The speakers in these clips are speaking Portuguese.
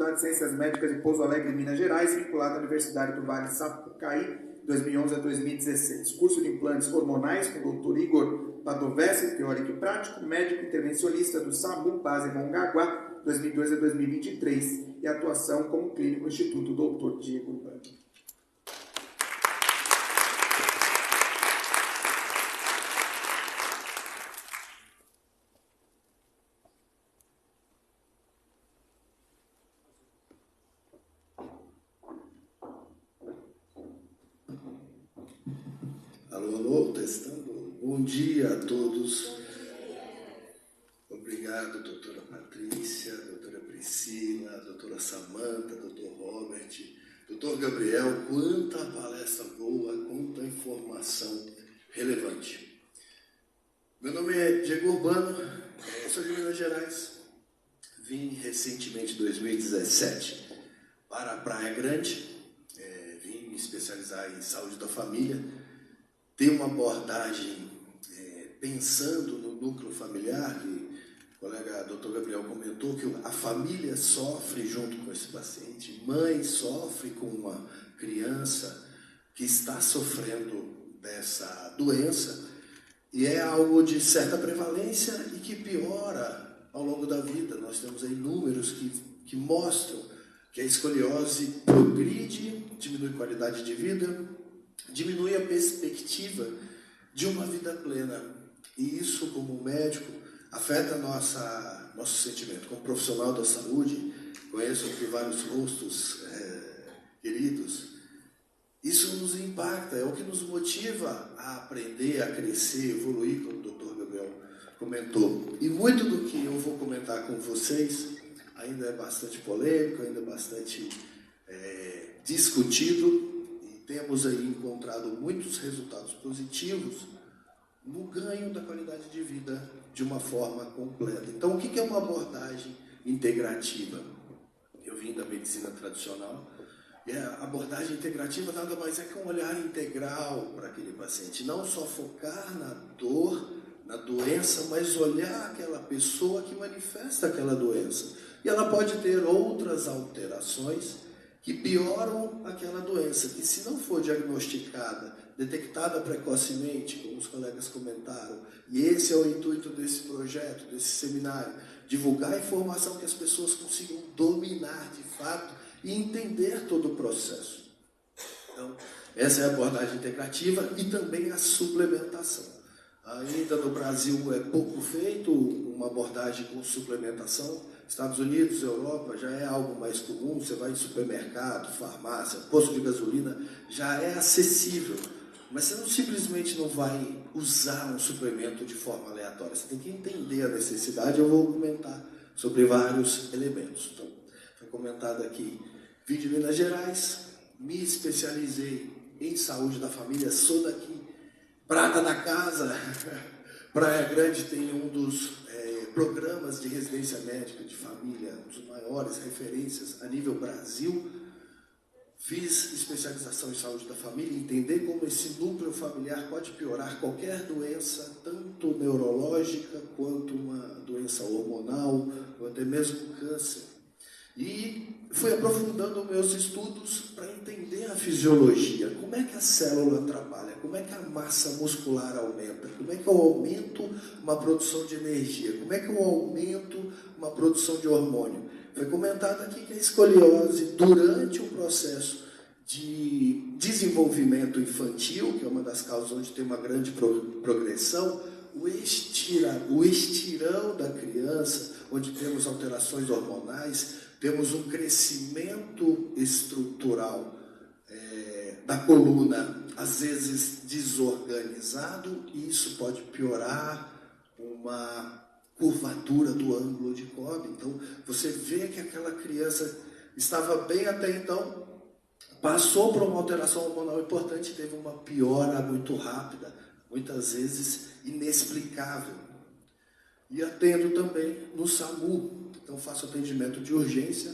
Faculdade de Ciências Médicas de Pouso Alegre, Minas Gerais, vinculado à Universidade do Vale Sapucaí, 2011 a 2016. Curso de implantes hormonais com o Dr. Igor Padovese, teórico e prático, médico intervencionista do SAMU, base Mongaguá, 2002 a 2023, e atuação como clínico no Instituto Dr. Diego Urbano. Alô, testando. Bom dia a todos. Obrigado, doutora Patrícia, doutora Priscila, doutora Samanta, doutor Robert, doutor Gabriel. Quanta palestra boa, quanta informação relevante. Meu nome é Diego Urbano, sou de Minas Gerais. Vim recentemente, em 2017, para a Praia Grande. Vim me especializar em saúde da família. Tem uma abordagem pensando no núcleo familiar, que o colega Dr. Gabriel comentou que a família sofre junto com esse paciente, mãe sofre com uma criança que está sofrendo dessa doença, e é algo de certa prevalência e que piora ao longo da vida. Nós temos aí números que mostram que a escoliose progride, diminui a qualidade de vida, diminui a perspectiva de uma vida plena. E isso, como médico, afeta nosso sentimento. Como profissional da saúde, conheço aqui vários rostos queridos. Isso nos impacta, é o que nos motiva a aprender, a crescer, evoluir, como o Dr. Gabriel comentou. E muito do que eu vou comentar com vocês ainda é bastante polêmico, ainda é bastante discutido. Temos aí encontrado muitos resultados positivos no ganho da qualidade de vida de uma forma completa. Então, o que é uma abordagem integrativa? Eu vim da medicina tradicional, e a abordagem integrativa nada mais é que um olhar integral para aquele paciente. Não só focar na dor, na doença, mas olhar aquela pessoa que manifesta aquela doença. E ela pode ter outras alterações que pioram aquela doença, que se não for diagnosticada, detectada precocemente, como os colegas comentaram, e esse é o intuito desse projeto, desse seminário, divulgar a informação que as pessoas consigam dominar de fato e entender todo o processo. Então, essa é a abordagem integrativa e também a suplementação. Ainda no Brasil é pouco feito uma abordagem com suplementação. Estados Unidos, Europa, já é algo mais comum. Você vai em supermercado, farmácia, posto de gasolina, já é acessível. Mas você simplesmente não vai usar um suplemento de forma aleatória. Você tem que entender a necessidade. Eu vou comentar sobre vários elementos. Então, foi comentado aqui, vim de Minas Gerais, me especializei em saúde da família, sou daqui, prata da casa. Praia Grande tem um dos programas de residência médica de família, um dos maiores referências a nível Brasil. Fiz especialização em saúde da família, entender como esse núcleo familiar pode piorar qualquer doença, tanto neurológica, quanto uma doença hormonal, ou até mesmo câncer. E fui aprofundando meus estudos para entender a fisiologia. Como é que a célula trabalha? Como é que a massa muscular aumenta? Como é que eu aumento uma produção de energia? Como é que eu aumento uma produção de hormônio? Foi comentado aqui que a escoliose, durante o processo de desenvolvimento infantil, que é uma das causas onde tem uma grande progressão, o estirão da criança, onde temos alterações hormonais, temos um crescimento estrutural da coluna, às vezes desorganizado, e isso pode piorar uma curvatura do ângulo de Cobb. Então, você vê que aquela criança estava bem até então, passou por uma alteração hormonal importante, teve uma piora muito rápida, muitas vezes inexplicável. E atendo também no SAMU, então faço atendimento de urgência.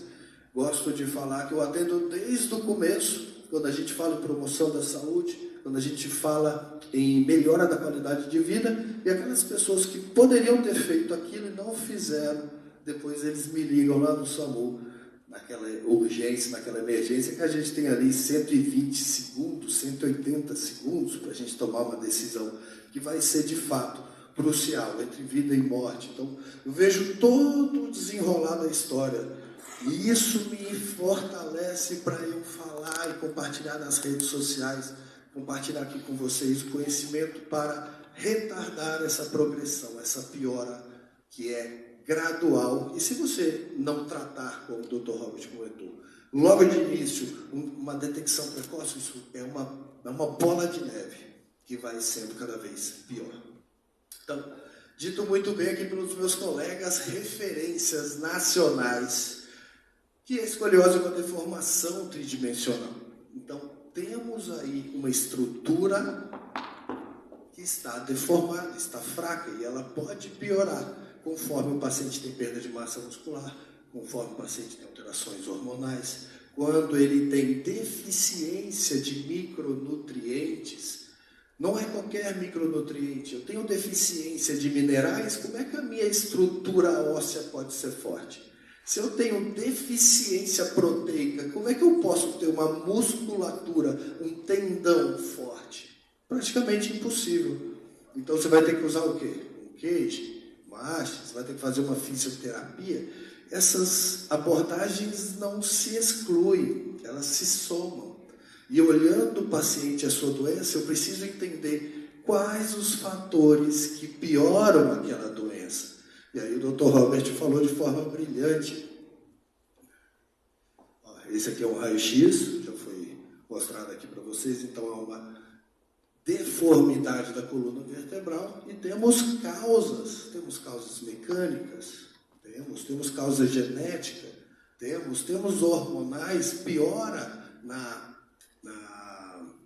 Gosto de falar que eu atendo desde o começo, quando a gente fala em promoção da saúde, quando a gente fala em melhora da qualidade de vida, e aquelas pessoas que poderiam ter feito aquilo e não fizeram, depois eles me ligam lá no SAMU, naquela urgência, naquela emergência, que a gente tem ali 120 segundos, 180 segundos para a gente tomar uma decisão que vai ser de fato crucial entre vida e morte. Então, eu vejo todo o desenrolar da história e isso me fortalece para eu falar e compartilhar nas redes sociais, compartilhar aqui com vocês o conhecimento para retardar essa progressão, essa piora que é gradual. E se você não tratar, como o Dr. Robert comentou, logo de início, uma detecção precoce, isso é uma bola de neve que vai sendo cada vez pior. Então, dito muito bem aqui pelos meus colegas, referências nacionais, que a escoliose é uma deformação tridimensional. Então, temos aí uma estrutura que está deformada, está fraca, e ela pode piorar conforme o paciente tem perda de massa muscular, conforme o paciente tem alterações hormonais, quando ele tem deficiência de micronutrientes. Não é qualquer micronutriente, eu tenho deficiência de minerais, como é que a minha estrutura óssea pode ser forte? Se eu tenho deficiência proteica, como é que eu posso ter uma musculatura, um tendão forte? Praticamente impossível. Então você vai ter que usar o quê? Um cage, uma haste, você vai ter que fazer uma fisioterapia. Essas abordagens não se excluem, elas se somam. E olhando o paciente e a sua doença, eu preciso entender quais os fatores que pioram aquela doença. E aí o Dr. Robert falou de forma brilhante. Esse aqui é um raio-x, já foi mostrado aqui para vocês, então é uma deformidade da coluna vertebral e temos causas mecânicas, temos causa genética, temos hormonais, piora na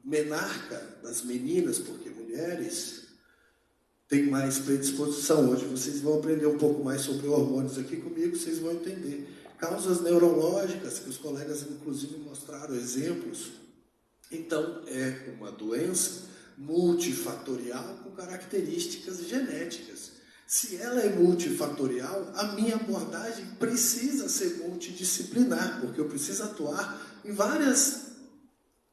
menarca das meninas, porque mulheres têm mais predisposição. Hoje vocês vão aprender um pouco mais sobre hormônios aqui comigo, vocês vão entender. Causas neurológicas, que os colegas inclusive mostraram exemplos. Então, é uma doença multifatorial com características genéticas. Se ela é multifatorial, a minha abordagem precisa ser multidisciplinar, porque eu preciso atuar em várias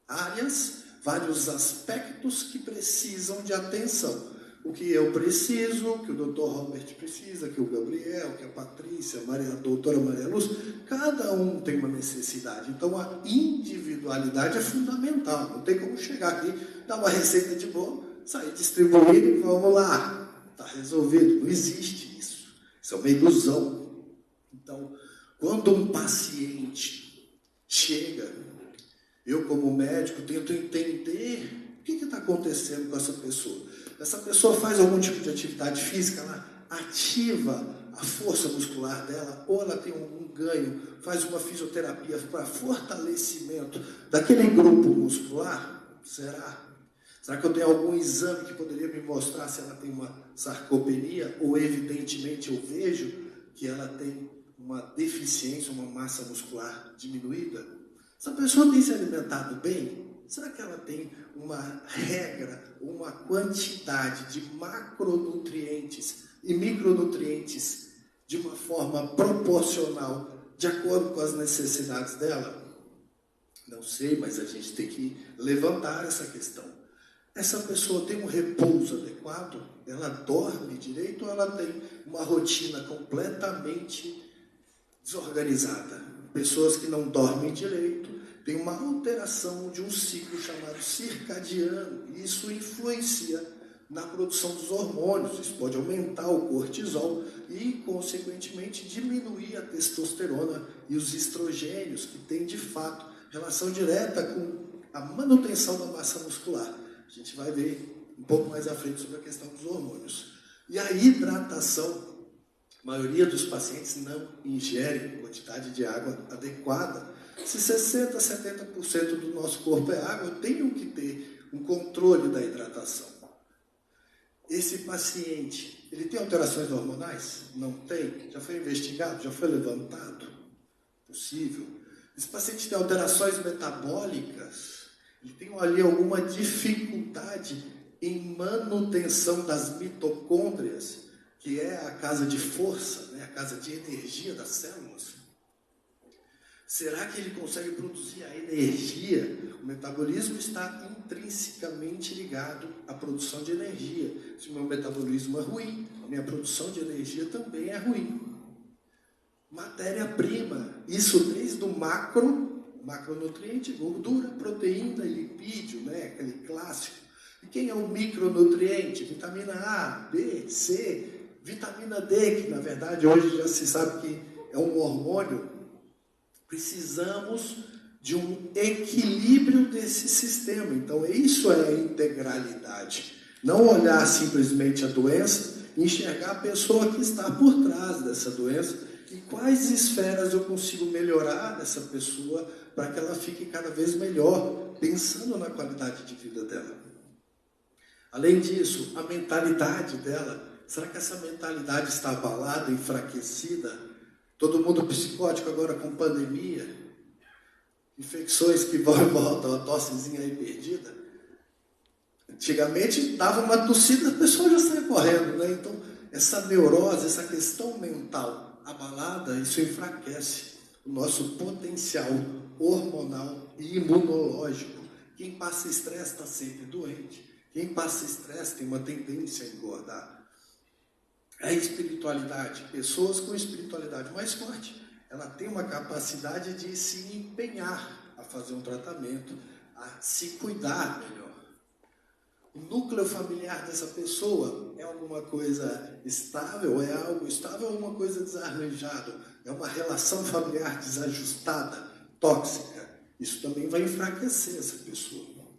áreas, vários aspectos que precisam de atenção. O que eu preciso, o que o Dr. Robert precisa, que o Gabriel, que a Patrícia, a doutora Maria Luz, cada um tem uma necessidade. Então, a individualidade é fundamental. Não tem como chegar aqui, dar uma receita de bolo, sair distribuindo e vamos lá, está resolvido. Não existe isso. Isso é uma ilusão. Então, quando um paciente chega, eu como médico tento entender o que está acontecendo com essa pessoa. Essa pessoa faz algum tipo de atividade física, ela ativa a força muscular dela, ou ela tem algum ganho, faz uma fisioterapia para fortalecimento daquele grupo muscular? Será? Será que eu tenho algum exame que poderia me mostrar se ela tem uma sarcopenia? Ou evidentemente eu vejo que ela tem uma deficiência, uma massa muscular diminuída? Essa pessoa tem se alimentado bem? Será que ela tem uma regra, uma quantidade de macronutrientes e micronutrientes de uma forma proporcional, de acordo com as necessidades dela? Não sei, mas a gente tem que levantar essa questão. Essa pessoa tem um repouso adequado? Ela dorme direito ou ela tem uma rotina completamente desorganizada? Pessoas que não dormem direito, tem uma alteração de um ciclo chamado circadiano, e isso influencia na produção dos hormônios. Isso pode aumentar o cortisol e, consequentemente, diminuir a testosterona e os estrogênios, que têm, de fato, relação direta com a manutenção da massa muscular. A gente vai ver um pouco mais à frente sobre a questão dos hormônios. E a hidratação, a maioria dos pacientes não ingerem quantidade de água adequada. Se 60%, 70% do nosso corpo é água, eu tenho que ter um controle da hidratação. Esse paciente, ele tem alterações hormonais? Não tem? Já foi investigado? Já foi levantado? Possível. Esse paciente tem alterações metabólicas? Ele tem ali alguma dificuldade em manutenção das mitocôndrias, que é a casa de força, né? A casa de energia das células? Será que ele consegue produzir a energia? O metabolismo está intrinsecamente ligado à produção de energia. Se o meu metabolismo é ruim, a minha produção de energia também é ruim. Matéria-prima, isso desde o macronutriente, gordura, proteína e lipídio, né? Aquele clássico. E quem é o micronutriente? Vitamina A, B, C, vitamina D, que na verdade hoje já se sabe que é um hormônio. Precisamos de um equilíbrio desse sistema. Então, isso é a integralidade. Não olhar simplesmente a doença, enxergar a pessoa que está por trás dessa doença e quais esferas eu consigo melhorar dessa pessoa para que ela fique cada vez melhor, pensando na qualidade de vida dela. Além disso, a mentalidade dela, será que essa mentalidade está abalada, enfraquecida? Todo mundo psicótico agora com pandemia, infecções que vão e voltam, a tossezinha aí perdida. Antigamente dava uma tossida, a pessoa já saia correndo, né? Então, essa neurose, essa questão mental abalada, isso enfraquece o nosso potencial hormonal e imunológico. Quem passa estresse está sempre doente. Quem passa estresse tem uma tendência a engordar. A espiritualidade, pessoas com espiritualidade mais forte, ela tem uma capacidade de se empenhar a fazer um tratamento, a se cuidar melhor. O núcleo familiar dessa pessoa é alguma coisa estável, é algo estável ou uma coisa desarranjada? É uma relação familiar desajustada, tóxica. Isso também vai enfraquecer essa pessoa.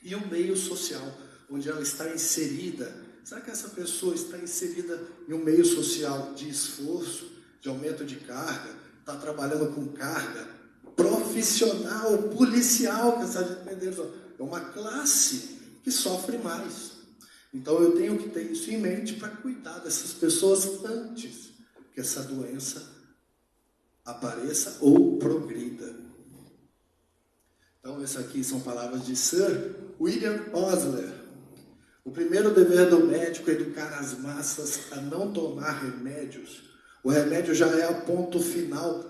E o meio social, onde ela está inserida. Será que essa pessoa está inserida em um meio social de esforço, de aumento de carga, está trabalhando com carga profissional, policial, que essa gente é uma classe que sofre mais. Então eu tenho que ter isso em mente para cuidar dessas pessoas antes que essa doença apareça ou progrida. Então essas aqui são palavras de Sir William Osler. O primeiro dever do médico é educar as massas a não tomar remédios. O remédio já é o ponto final.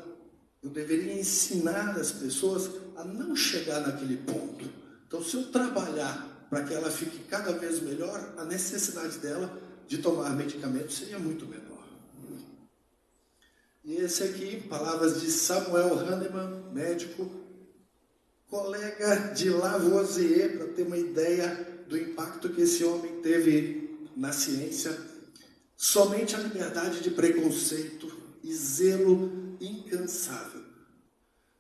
Eu deveria ensinar as pessoas a não chegar naquele ponto. Então, se eu trabalhar para que ela fique cada vez melhor, a necessidade dela de tomar medicamentos seria muito menor. E esse aqui, palavras de Samuel Hahnemann, médico, colega de Lavoisier, para ter uma ideia do impacto que esse homem teve na ciência. Somente a liberdade de preconceito e zelo incansável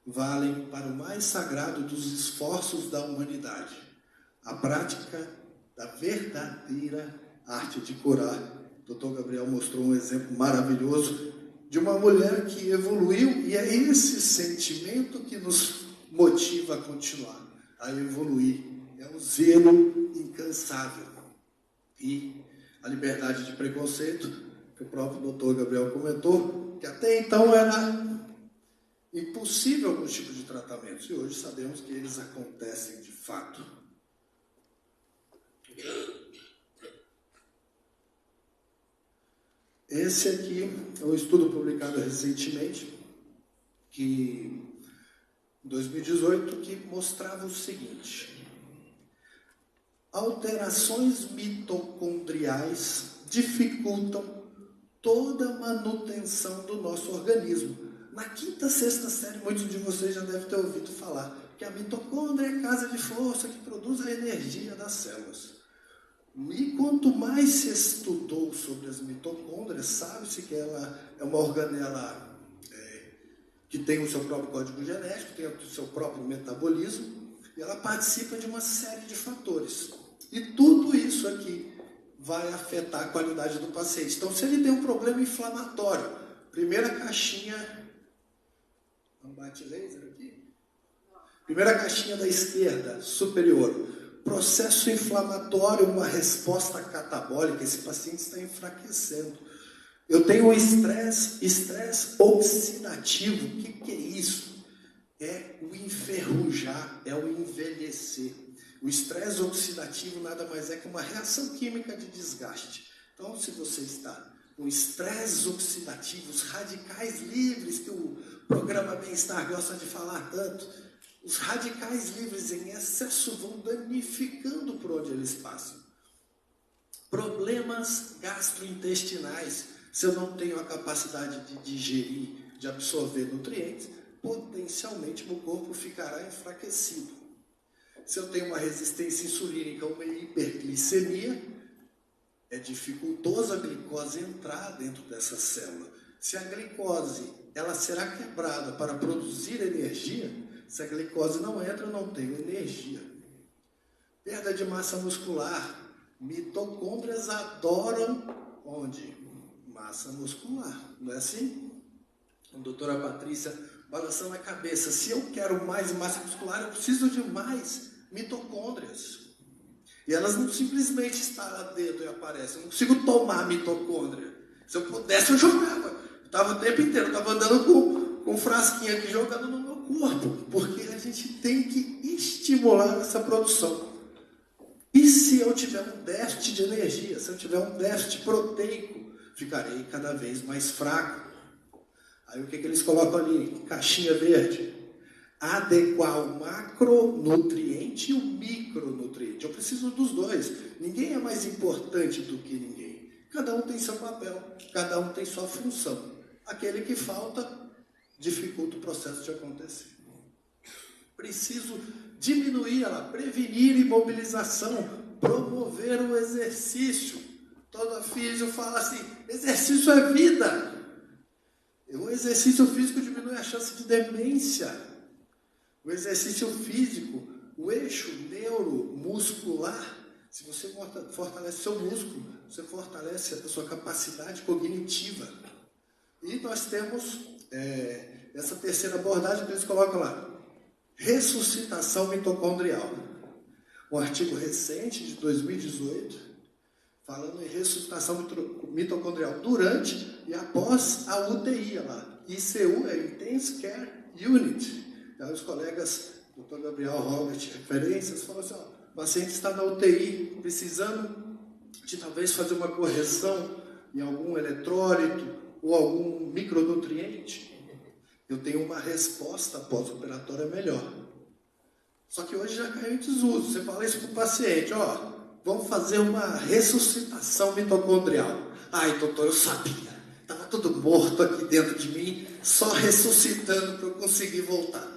valem para o mais sagrado dos esforços da humanidade, a prática da verdadeira arte de curar. O Dr. Gabriel mostrou um exemplo maravilhoso de uma mulher que evoluiu, e é esse sentimento que nos motiva a continuar, a evoluir. É o zelo incansável. E a liberdade de preconceito, que o próprio Dr. Gabriel comentou, que até então era impossível alguns tipos de tratamentos, e hoje sabemos que eles acontecem de fato. Esse aqui é um estudo publicado recentemente, em 2018, que mostrava o seguinte: alterações mitocondriais dificultam toda a manutenção do nosso organismo. Na quinta, sexta série, muitos de vocês já devem ter ouvido falar que a mitocôndria é a casa de força que produz a energia das células. E quanto mais se estudou sobre as mitocôndrias, sabe-se que ela é uma organela que tem o seu próprio código genético, tem o seu próprio metabolismo, e ela participa de uma série de fatores. E tudo isso aqui vai afetar a qualidade do paciente. Então, se ele tem um problema inflamatório, primeira caixinha... Não bate laser aqui? Primeira caixinha da esquerda, superior. Processo inflamatório, uma resposta catabólica. Esse paciente está enfraquecendo. Eu tenho estresse oxidativo. O que é isso? É o enferrujar, é o envelhecer. O estresse oxidativo nada mais é que uma reação química de desgaste. Então, se você está com estresses oxidativos, radicais livres, que o programa Bem-Estar gosta de falar tanto. Os radicais livres em excesso vão danificando por onde eles passam. Problemas gastrointestinais, se eu não tenho a capacidade de digerir, de absorver nutrientes, potencialmente meu corpo ficará enfraquecido. Se eu tenho uma resistência insulínica, uma hiperglicemia, é dificultoso a glicose entrar dentro dessa célula. Se a glicose ela será quebrada para produzir energia, se a glicose não entra, eu não tenho energia. Perda de massa muscular. Mitocôndrias adoram onde? Massa muscular, não é assim? A doutora Patrícia balançando a cabeça. Se eu quero mais massa muscular, eu preciso de mais mitocôndrias. E elas não simplesmente estalam dedo e aparecem. Eu não consigo tomar mitocôndria. Se eu pudesse, eu jogava. Eu estava o tempo inteiro, eu estava andando com um frasquinho aqui, jogando no meu corpo. Porque a gente tem que estimular essa produção. E se eu tiver um déficit de energia, se eu tiver um déficit proteico, ficarei cada vez mais fraco. Aí o que eles colocam ali? Caixinha verde. Adequar o macronutriente e o micronutriente. Eu preciso dos dois. Ninguém é mais importante do que ninguém. Cada um tem seu papel, cada um tem sua função. Aquele que falta dificulta o processo de acontecer. Preciso diminuir ela, prevenir imobilização, promover o exercício. Toda física fala assim, exercício é vida. O exercício físico diminui a chance de demência. O exercício físico, o eixo neuromuscular, se você fortalece seu músculo, você fortalece a sua capacidade cognitiva. E nós temos essa terceira abordagem que eles colocam lá. Ressuscitação mitocondrial. Um artigo recente, de 2018, falando em ressuscitação mitocondrial durante e após a UTI lá. ICU é Intensive Care Unit. Aí os colegas, Dr. Gabriel Robert, referências, falam assim, o paciente está na UTI, precisando de talvez fazer uma correção em algum eletrólito ou algum micronutriente. Eu tenho uma resposta pós-operatória melhor. Só que hoje já caiu em desuso. Você fala isso para o paciente, vamos fazer uma ressuscitação mitocondrial. Ai, doutor, eu sabia. Estava tudo morto aqui dentro de mim, só ressuscitando para eu conseguir voltar.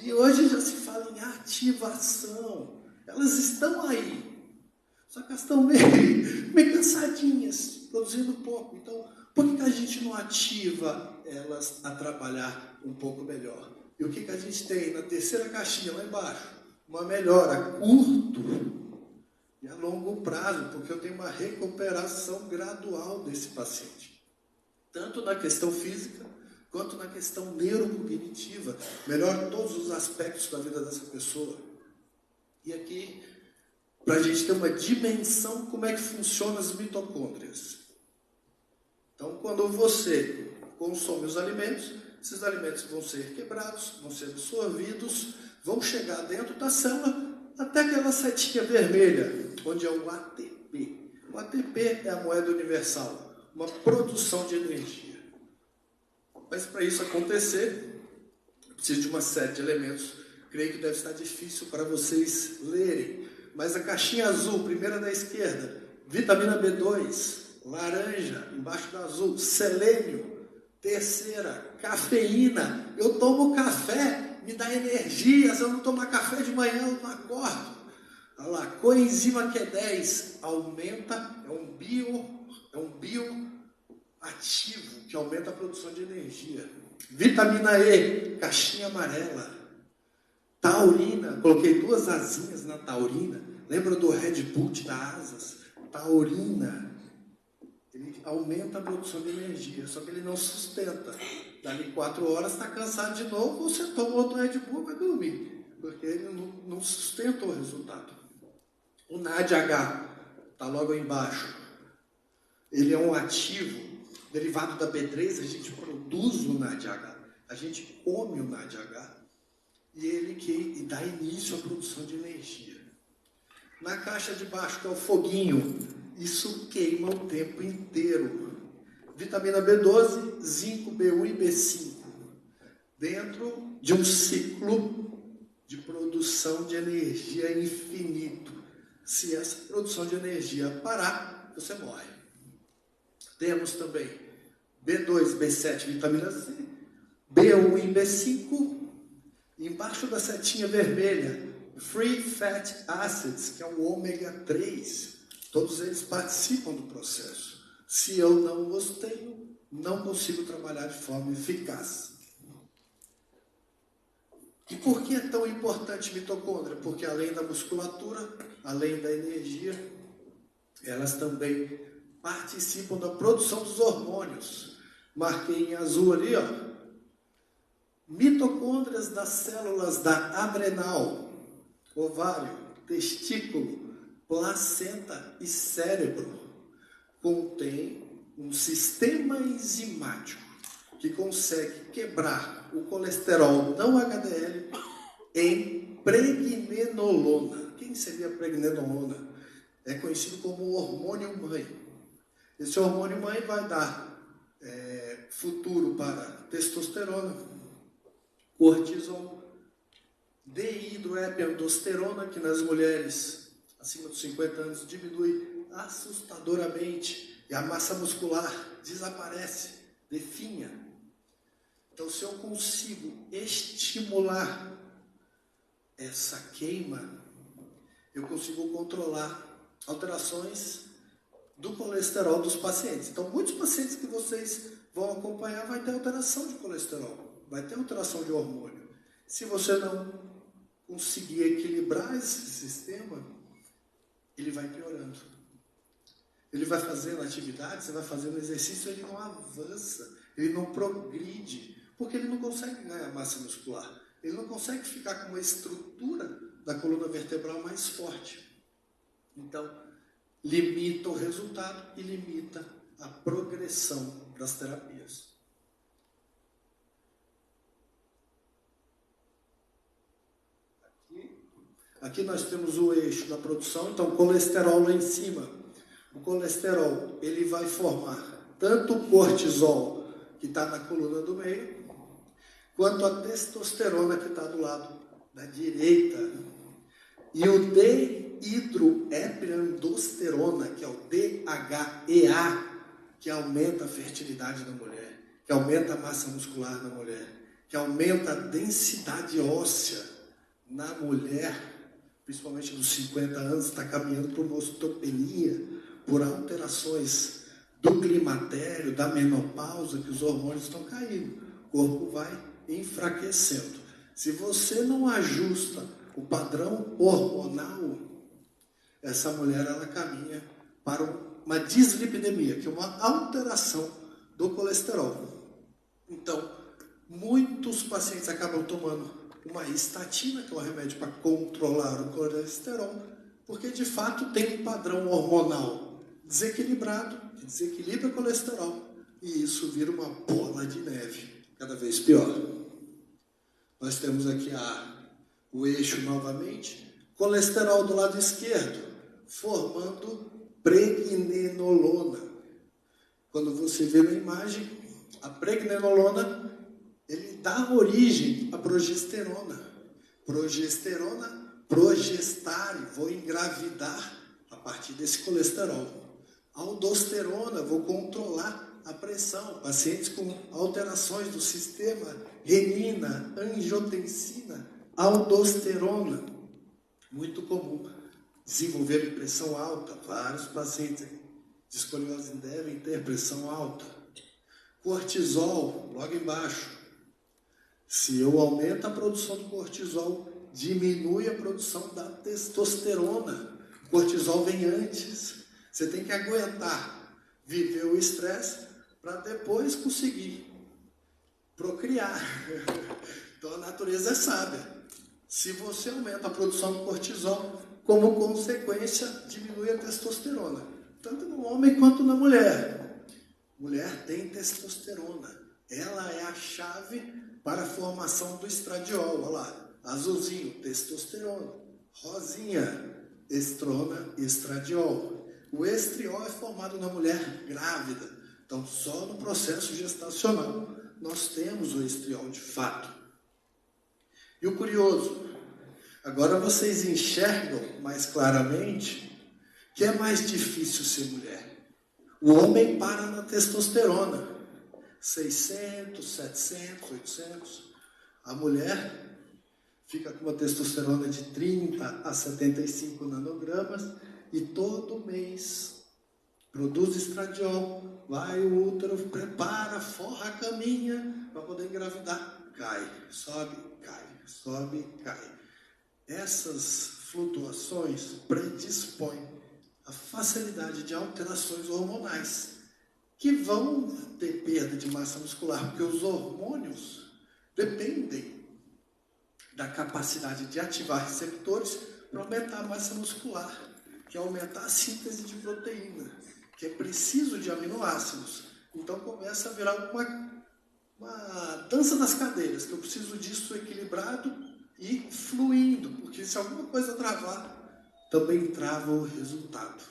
E hoje já se fala em ativação. Elas estão aí. Só que elas estão meio cansadinhas, produzindo pouco. Então, por que a gente não ativa elas a trabalhar um pouco melhor? E o que a gente tem na terceira caixinha lá embaixo? Uma melhora a curto e a longo prazo, porque eu tenho uma recuperação gradual desse paciente. Tanto na questão física, quanto na questão neurocognitiva. Melhora todos os aspectos da vida dessa pessoa. E aqui, para a gente ter uma dimensão como é que funcionam as mitocôndrias. Então, quando você consome os alimentos, esses alimentos vão ser quebrados, vão ser absorvidos, vão chegar dentro da célula até aquela setinha vermelha, onde é o ATP. O ATP é a moeda universal, uma produção de energia. Mas para isso acontecer, eu preciso de uma série de elementos. Creio que deve estar difícil para vocês lerem. Mas a caixinha azul, primeira da esquerda, vitamina B2, laranja, embaixo da azul, selênio, terceira, cafeína. Eu tomo café, me dá energia. Se eu não tomar café de manhã, eu não acordo. Olha lá, coenzima Q10 aumenta, é um bioativo que aumenta a produção de energia. Vitamina E, caixinha amarela. Taurina, coloquei 2 asinhas na taurina. Lembra do Red Bull da asas? Taurina. Ele aumenta a produção de energia, só que ele não sustenta. Dali 4 horas, está cansado de novo, você toma outro Red Bull e vai dormir. Porque ele não sustenta o resultado. O NADH, está logo aí embaixo. Ele é um ativo derivado da B3, a gente produz o NADH. A gente come o NADH. E ele que dá início à produção de energia. Na caixa de baixo, que é o foguinho, isso queima o tempo inteiro. vitamina B12, zinco, B1 e B5, dentro de um ciclo de produção de energia infinito. Se essa produção de energia parar, você morre. Temos também B2, B7, vitamina C, B1 e B5, embaixo da setinha vermelha, Free Fat Acids, que é o ômega 3. Todos eles participam do processo. Se eu não os tenho, não consigo trabalhar de forma eficaz. E por que é tão importante a mitocôndria? Porque além da musculatura, além da energia, elas também participam da produção dos hormônios. Marquei em azul ali, ó. Mitocôndrias das células da adrenal, ovário, testículo, placenta e cérebro contém um sistema enzimático que consegue quebrar o colesterol não HDL em pregnenolona. Quem seria a pregnenolona? É conhecido como hormônio mãe. Esse hormônio mãe vai dar futuro para testosterona, cortisol, dihidroepiandrosterona, que nas mulheres acima dos 50 anos diminui assustadoramente e a massa muscular desaparece, definha. Então, se eu consigo estimular essa queima, eu consigo controlar alterações do colesterol dos pacientes. Então, muitos pacientes que vocês vão acompanhar vai ter alteração de colesterol, vai ter alteração de hormônio. Se você não conseguir equilibrar esse sistema, ele vai piorando. Ele vai fazendo atividade, você vai fazendo exercício, ele não avança, ele não progride, porque ele não consegue ganhar massa muscular. Ele não consegue ficar com uma estrutura da coluna vertebral mais forte. Então, limita o resultado e limita a progressão das terapias. Aqui nós temos o eixo da produção, então colesterol lá em cima. O colesterol, ele vai formar tanto o cortisol, que está na coluna do meio, quanto a testosterona, que está do lado da direita. E o dihidroepiandrosterona, que é o DHEA, que aumenta a fertilidade da mulher, que aumenta a massa muscular da mulher, que aumenta a densidade óssea na mulher, principalmente dos 50 anos, está caminhando para uma osteopenia, por alterações do climatério, da menopausa, que os hormônios estão caindo. O corpo vai enfraquecendo. Se você não ajusta o padrão hormonal, essa mulher ela caminha para uma dislipidemia, que é uma alteração do colesterol. Então, muitos pacientes acabam tomando uma estatina, que é um remédio para controlar o colesterol, porque de fato tem um padrão hormonal desequilibrado, que desequilibra o colesterol, e isso vira uma bola de neve, cada vez pior. Nós temos aqui o eixo novamente, colesterol do lado esquerdo, formando pregnenolona. Quando você vê na imagem, a pregnenolona, ele dá origem à progesterona. Progesterona, progestare, vou engravidar a partir desse colesterol. Aldosterona, vou controlar a pressão. Pacientes com alterações do sistema renina, angiotensina, aldosterona. Muito comum desenvolver pressão alta. Vários pacientes de escoliose devem ter pressão alta. Cortisol, logo embaixo. Se eu aumento a produção do cortisol, diminui a produção da testosterona. O cortisol vem antes. Você tem que aguentar viver o estresse para depois conseguir procriar. Então a natureza é sábia. Se você aumenta a produção do cortisol, como consequência, diminui a testosterona. Tanto no homem quanto na mulher. Mulher tem testosterona. Ela é a chave para a formação do estradiol. Olha lá, azulzinho, testosterona. Rosinha, estrona, estradiol. O estriol é formado na mulher grávida. Então, só no processo gestacional nós temos o estriol de fato. E o curioso, agora vocês enxergam mais claramente que é mais difícil ser mulher. O homem para na testosterona, 600, 700, 800. A mulher fica com uma testosterona de 30 a 75 nanogramas e todo mês produz estradiol, vai o útero, prepara, forra a caminha para poder engravidar. Cai, sobe, cai. Essas flutuações predispõem a facilidade de alterações hormonais que vão ter perda de massa muscular, porque os hormônios dependem da capacidade de ativar receptores para aumentar a massa muscular, que é aumentar a síntese de proteína, que é preciso de aminoácidos. Então começa a virar uma dança das cadeiras, que eu preciso disso equilibrado e fluindo, porque se alguma coisa travar, também trava o resultado.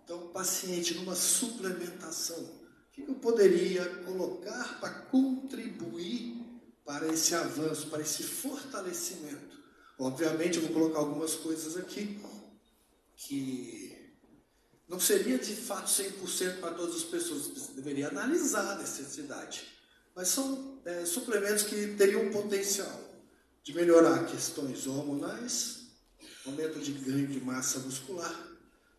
Então, o paciente numa suplementação, o que eu poderia colocar para contribuir para esse avanço, para esse fortalecimento? Obviamente, eu vou colocar algumas coisas aqui que não seria de fato 100% para todas as pessoas, você deveria analisar a necessidade. Mas são suplementos que teriam um potencial de melhorar questões hormonais, aumento de ganho de massa muscular,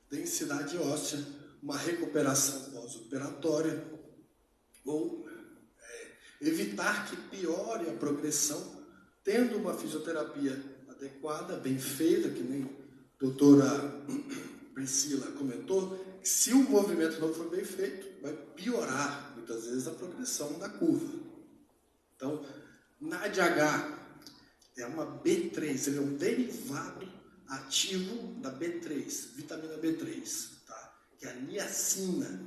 densidade óssea, uma recuperação pós-operatória, ou evitar que piore a progressão, tendo uma fisioterapia adequada, bem feita, que nem a doutora Priscila comentou, que se o movimento não for bem feito, vai piorar, muitas vezes, a progressão da curva. Então, NADH é uma B3, ele é um derivado ativo da B3, vitamina B3, tá? Que é a niacina.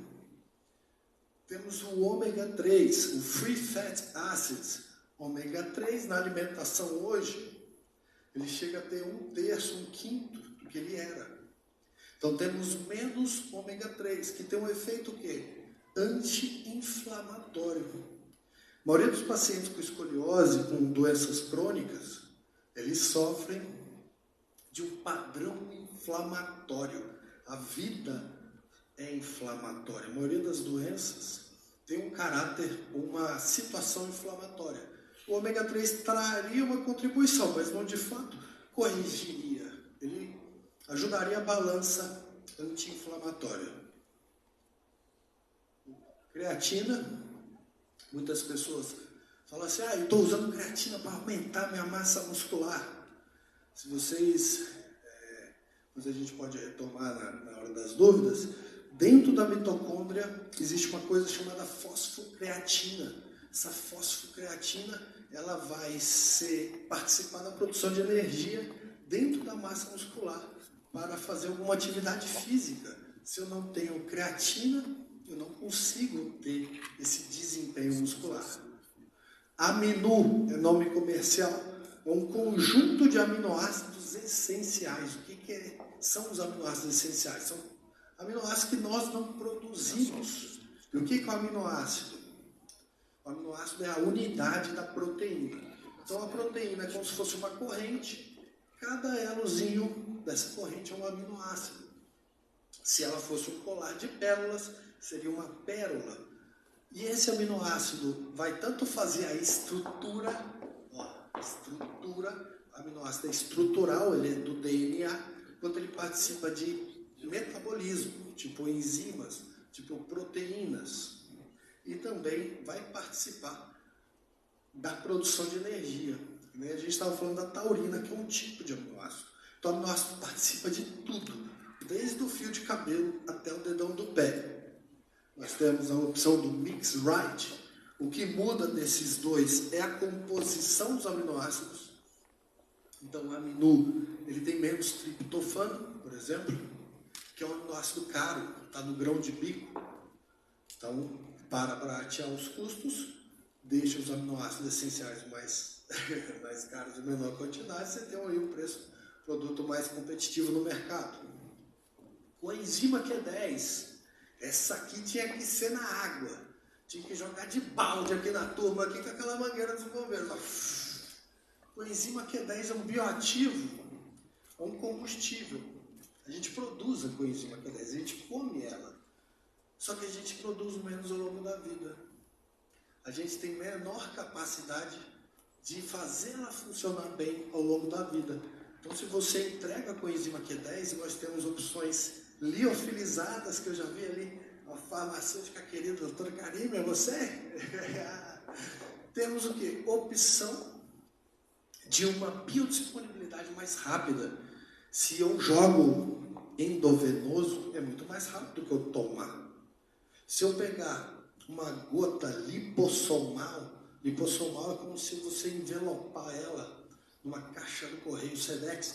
Temos o ômega 3, o Free Fat Acids. Ômega 3 na alimentação hoje, ele chega a ter 1/3, 1/5 do que ele era. Então temos menos ômega 3, que tem um efeito o quê? Anti-inflamatório. A maioria dos pacientes com escoliose, com doenças crônicas, eles sofrem de um padrão inflamatório. A vida é inflamatória. A maioria das doenças tem um caráter, uma situação inflamatória. O ômega 3 traria uma contribuição, mas não de fato corrigiria. Ele ajudaria a balança anti-inflamatória. Creatina, muitas pessoas falam assim, eu estou usando creatina para aumentar minha massa muscular. Se vocês, mas a gente pode retomar na hora das dúvidas, dentro da mitocôndria existe uma coisa chamada fosfocreatina. Essa fosfocreatina, ela vai participar da produção de energia dentro da massa muscular para fazer alguma atividade física. Se eu não tenho creatina, eu não consigo ter esse desempenho muscular. Aminu é nome comercial, é um conjunto de aminoácidos essenciais. O que são os aminoácidos essenciais? São aminoácidos que nós não produzimos. E o que é o aminoácido? O aminoácido é a unidade da proteína. Então a proteína é como se fosse uma corrente. Cada elozinho dessa corrente é um aminoácido. Se ela fosse um colar de pérolas, seria uma pérola. E esse aminoácido vai tanto fazer a estrutura, o aminoácido é estrutural, ele é do DNA, quanto ele participa de metabolismo, tipo enzimas, tipo proteínas. E também vai participar da produção de energia. A gente estava falando da taurina, que é um tipo de aminoácido. Então o aminoácido participa de tudo, desde o fio de cabelo até o dedão do pé. Nós temos a opção do Mix Right. O que muda desses dois é a composição dos aminoácidos. Então, o aminu, ele tem menos triptofano, por exemplo, que é um aminoácido caro, está no grão de bico. Então, para baratear os custos, deixa os aminoácidos essenciais mais caros em menor quantidade, você tem aí um produto mais competitivo no mercado. Coenzima Q10 Essa aqui tinha que ser na água. Tinha que jogar de balde aqui na turma, aqui com aquela mangueira dos bombeiros. Coenzima Q10 é um bioativo, é um combustível. A gente produz a coenzima Q10, a gente come ela. Só que a gente produz menos ao longo da vida. A gente tem menor capacidade de fazer ela funcionar bem ao longo da vida. Então, se você entrega a coenzima Q10, nós temos opções liofilizadas, que eu já vi ali, a farmacêutica querida doutora Karime, é você? Temos o quê? Opção de uma biodisponibilidade mais rápida. Se eu jogo endovenoso, é muito mais rápido do que eu tomar. Se eu pegar uma gota lipossomal é como se você envelopar ela numa caixa do correio Sedex,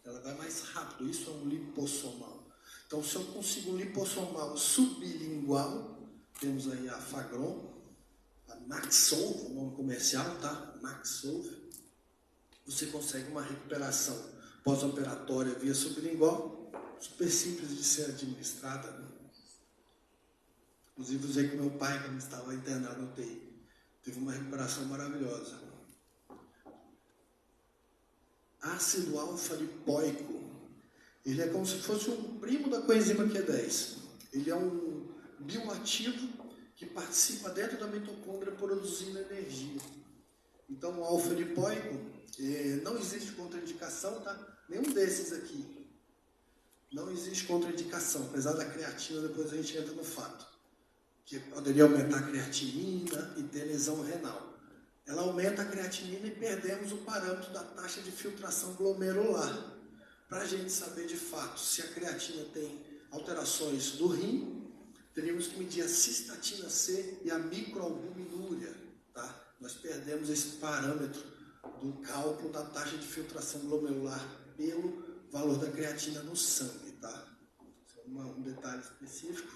ela vai mais rápido. Isso é um lipossomal. Então, se eu consigo um lipossomal sublingual, temos aí a Fagron, a Maxolve, o nome comercial, tá? Maxolve. Você consegue uma recuperação pós-operatória via sublingual, super simples de ser administrada, né? Inclusive, usei com meu pai, quando estava internado no UTI. Teve uma recuperação maravilhosa. Ácido alfa-lipoico. Ele é como se fosse um primo da coenzima Q10. Ele é um bioativo que participa dentro da mitocôndria produzindo energia. Então, o alfa-lipoico, não existe contraindicação, tá? Nenhum desses aqui. Não existe contraindicação, apesar da creatina, depois a gente entra no fato. Que poderia aumentar a creatinina e ter lesão renal. Ela aumenta a creatinina e perdemos o parâmetro da taxa de filtração glomerular. Para a gente saber de fato se a creatina tem alterações do rim, teríamos que medir a cistatina C e a microalbuminúria. Tá? Nós perdemos esse parâmetro do cálculo da taxa de filtração glomerular pelo valor da creatina no sangue. Tá? Isso é um detalhe específico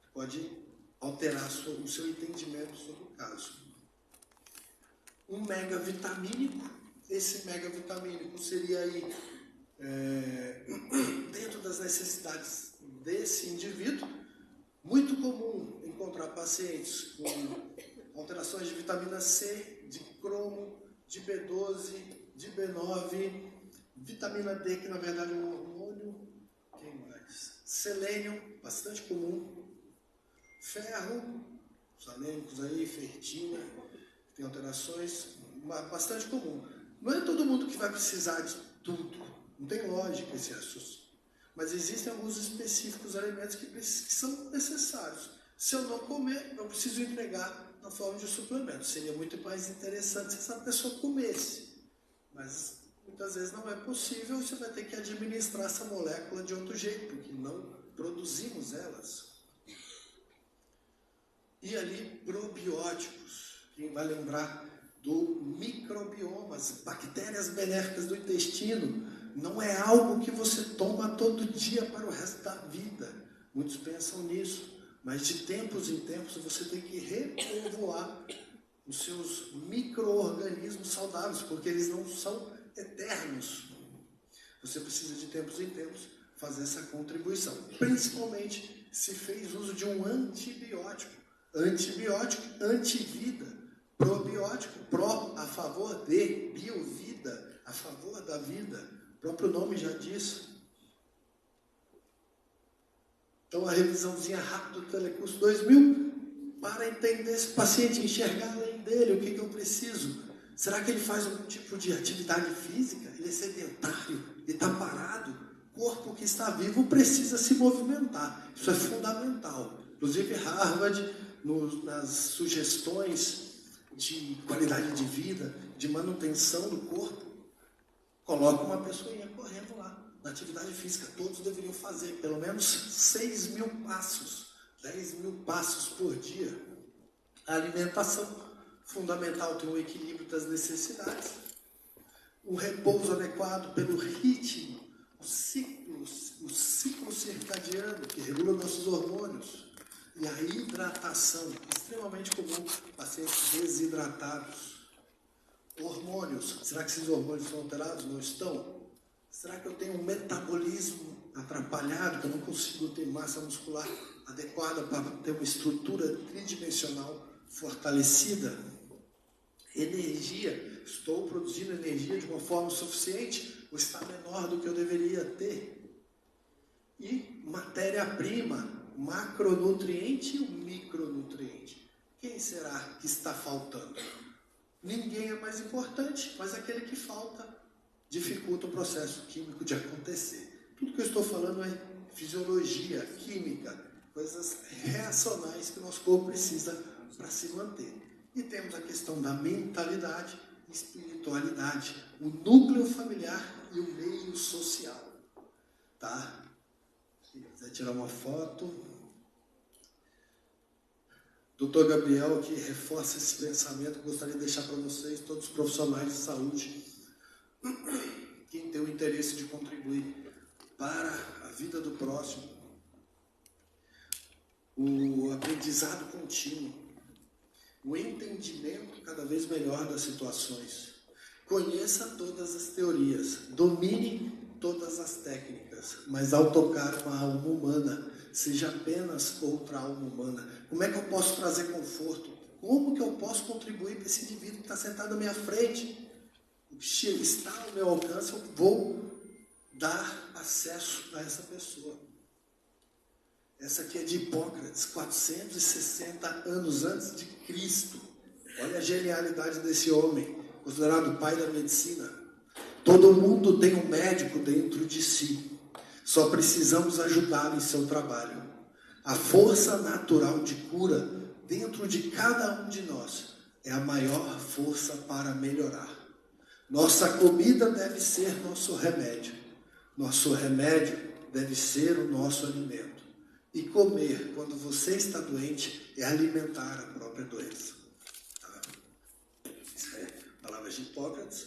que pode alterar o seu entendimento sobre o caso. Um megavitamínico, esse megavitamínico seria aí dentro das necessidades desse indivíduo. Muito comum encontrar pacientes com alterações de vitamina C, de cromo, de B12, de B9, vitamina D, que na verdade é um hormônio, quem mais? Selênio, bastante comum. Ferro, os anêmicos aí, ferritina, tem alterações, bastante comum. Não é todo mundo que vai precisar de tudo, não tem lógica esse raciocínio. Mas existem alguns específicos alimentos que são necessários. Se eu não comer, eu preciso entregar na forma de suplemento. Seria muito mais interessante se essa pessoa comesse. Mas muitas vezes não é possível, você vai ter que administrar essa molécula de outro jeito, porque não produzimos elas. E ali, probióticos. Quem vai lembrar do microbioma, as bactérias benéficas do intestino. Não é algo que você toma todo dia para o resto da vida. Muitos pensam nisso. Mas de tempos em tempos você tem que repovoar os seus micro-organismos saudáveis, porque eles não são eternos. Você precisa de tempos em tempos fazer essa contribuição. Principalmente se fez uso de um antibiótico. Antibiótico, antivida. Probiótico, pró, a favor de, biovida, a favor da vida. O próprio nome já diz. Então, a revisãozinha rápida do Telecurso 2000, para entender esse paciente, enxergar além dele, o que eu preciso. Será que ele faz algum tipo de atividade física? Ele é sedentário? Ele está parado? O corpo que está vivo precisa se movimentar. Isso é fundamental. Inclusive, Harvard, nas sugestões de qualidade de vida, de manutenção do corpo, coloca uma pessoinha correndo lá, na atividade física. Todos deveriam fazer pelo menos 6.000 passos, 10.000 passos por dia. A alimentação, fundamental, ter um equilíbrio das necessidades. O repouso adequado pelo ritmo, o ciclo circadiano, que regula nossos hormônios. E a hidratação, extremamente comum, pacientes desidratados. Hormônios, será que esses hormônios estão alterados? Não estão? Será que eu tenho um metabolismo atrapalhado, que eu não consigo ter massa muscular adequada para ter uma estrutura tridimensional fortalecida. Energia, estou produzindo energia de uma forma suficiente ou está menor do que eu deveria ter? E matéria-prima, macronutriente e o micronutriente. Quem será que está faltando? Ninguém é mais importante, mas aquele que falta dificulta o processo químico de acontecer. Tudo que eu estou falando é fisiologia, química, coisas reacionais que o nosso corpo precisa para se manter. E temos a questão da mentalidade, espiritualidade, o núcleo familiar e o meio social. Tá? Se quiser tirar uma foto. Dr. Gabriel, que reforça esse pensamento, gostaria de deixar para vocês, todos os profissionais de saúde, quem tem o interesse de contribuir para a vida do próximo, o aprendizado contínuo, o entendimento cada vez melhor das situações. Conheça todas as teorias, domine todas as técnicas, mas ao tocar uma alma humana, seja apenas outra alma humana. Como é que eu posso trazer conforto? Como que eu posso contribuir para esse indivíduo que está sentado à minha frente? O que está ao meu alcance, eu vou dar acesso a essa pessoa. Essa aqui é de Hipócrates, 460 anos antes de Cristo. Olha a genialidade desse homem, considerado o pai da medicina. Todo mundo tem um médico dentro de si. Só precisamos ajudá-lo em seu trabalho. A força natural de cura dentro de cada um de nós é a maior força para melhorar. Nossa comida deve ser nosso remédio. Nosso remédio deve ser o nosso alimento. E comer, quando você está doente, é alimentar a própria doença. Tá? Isso é palavras de Hipócrates.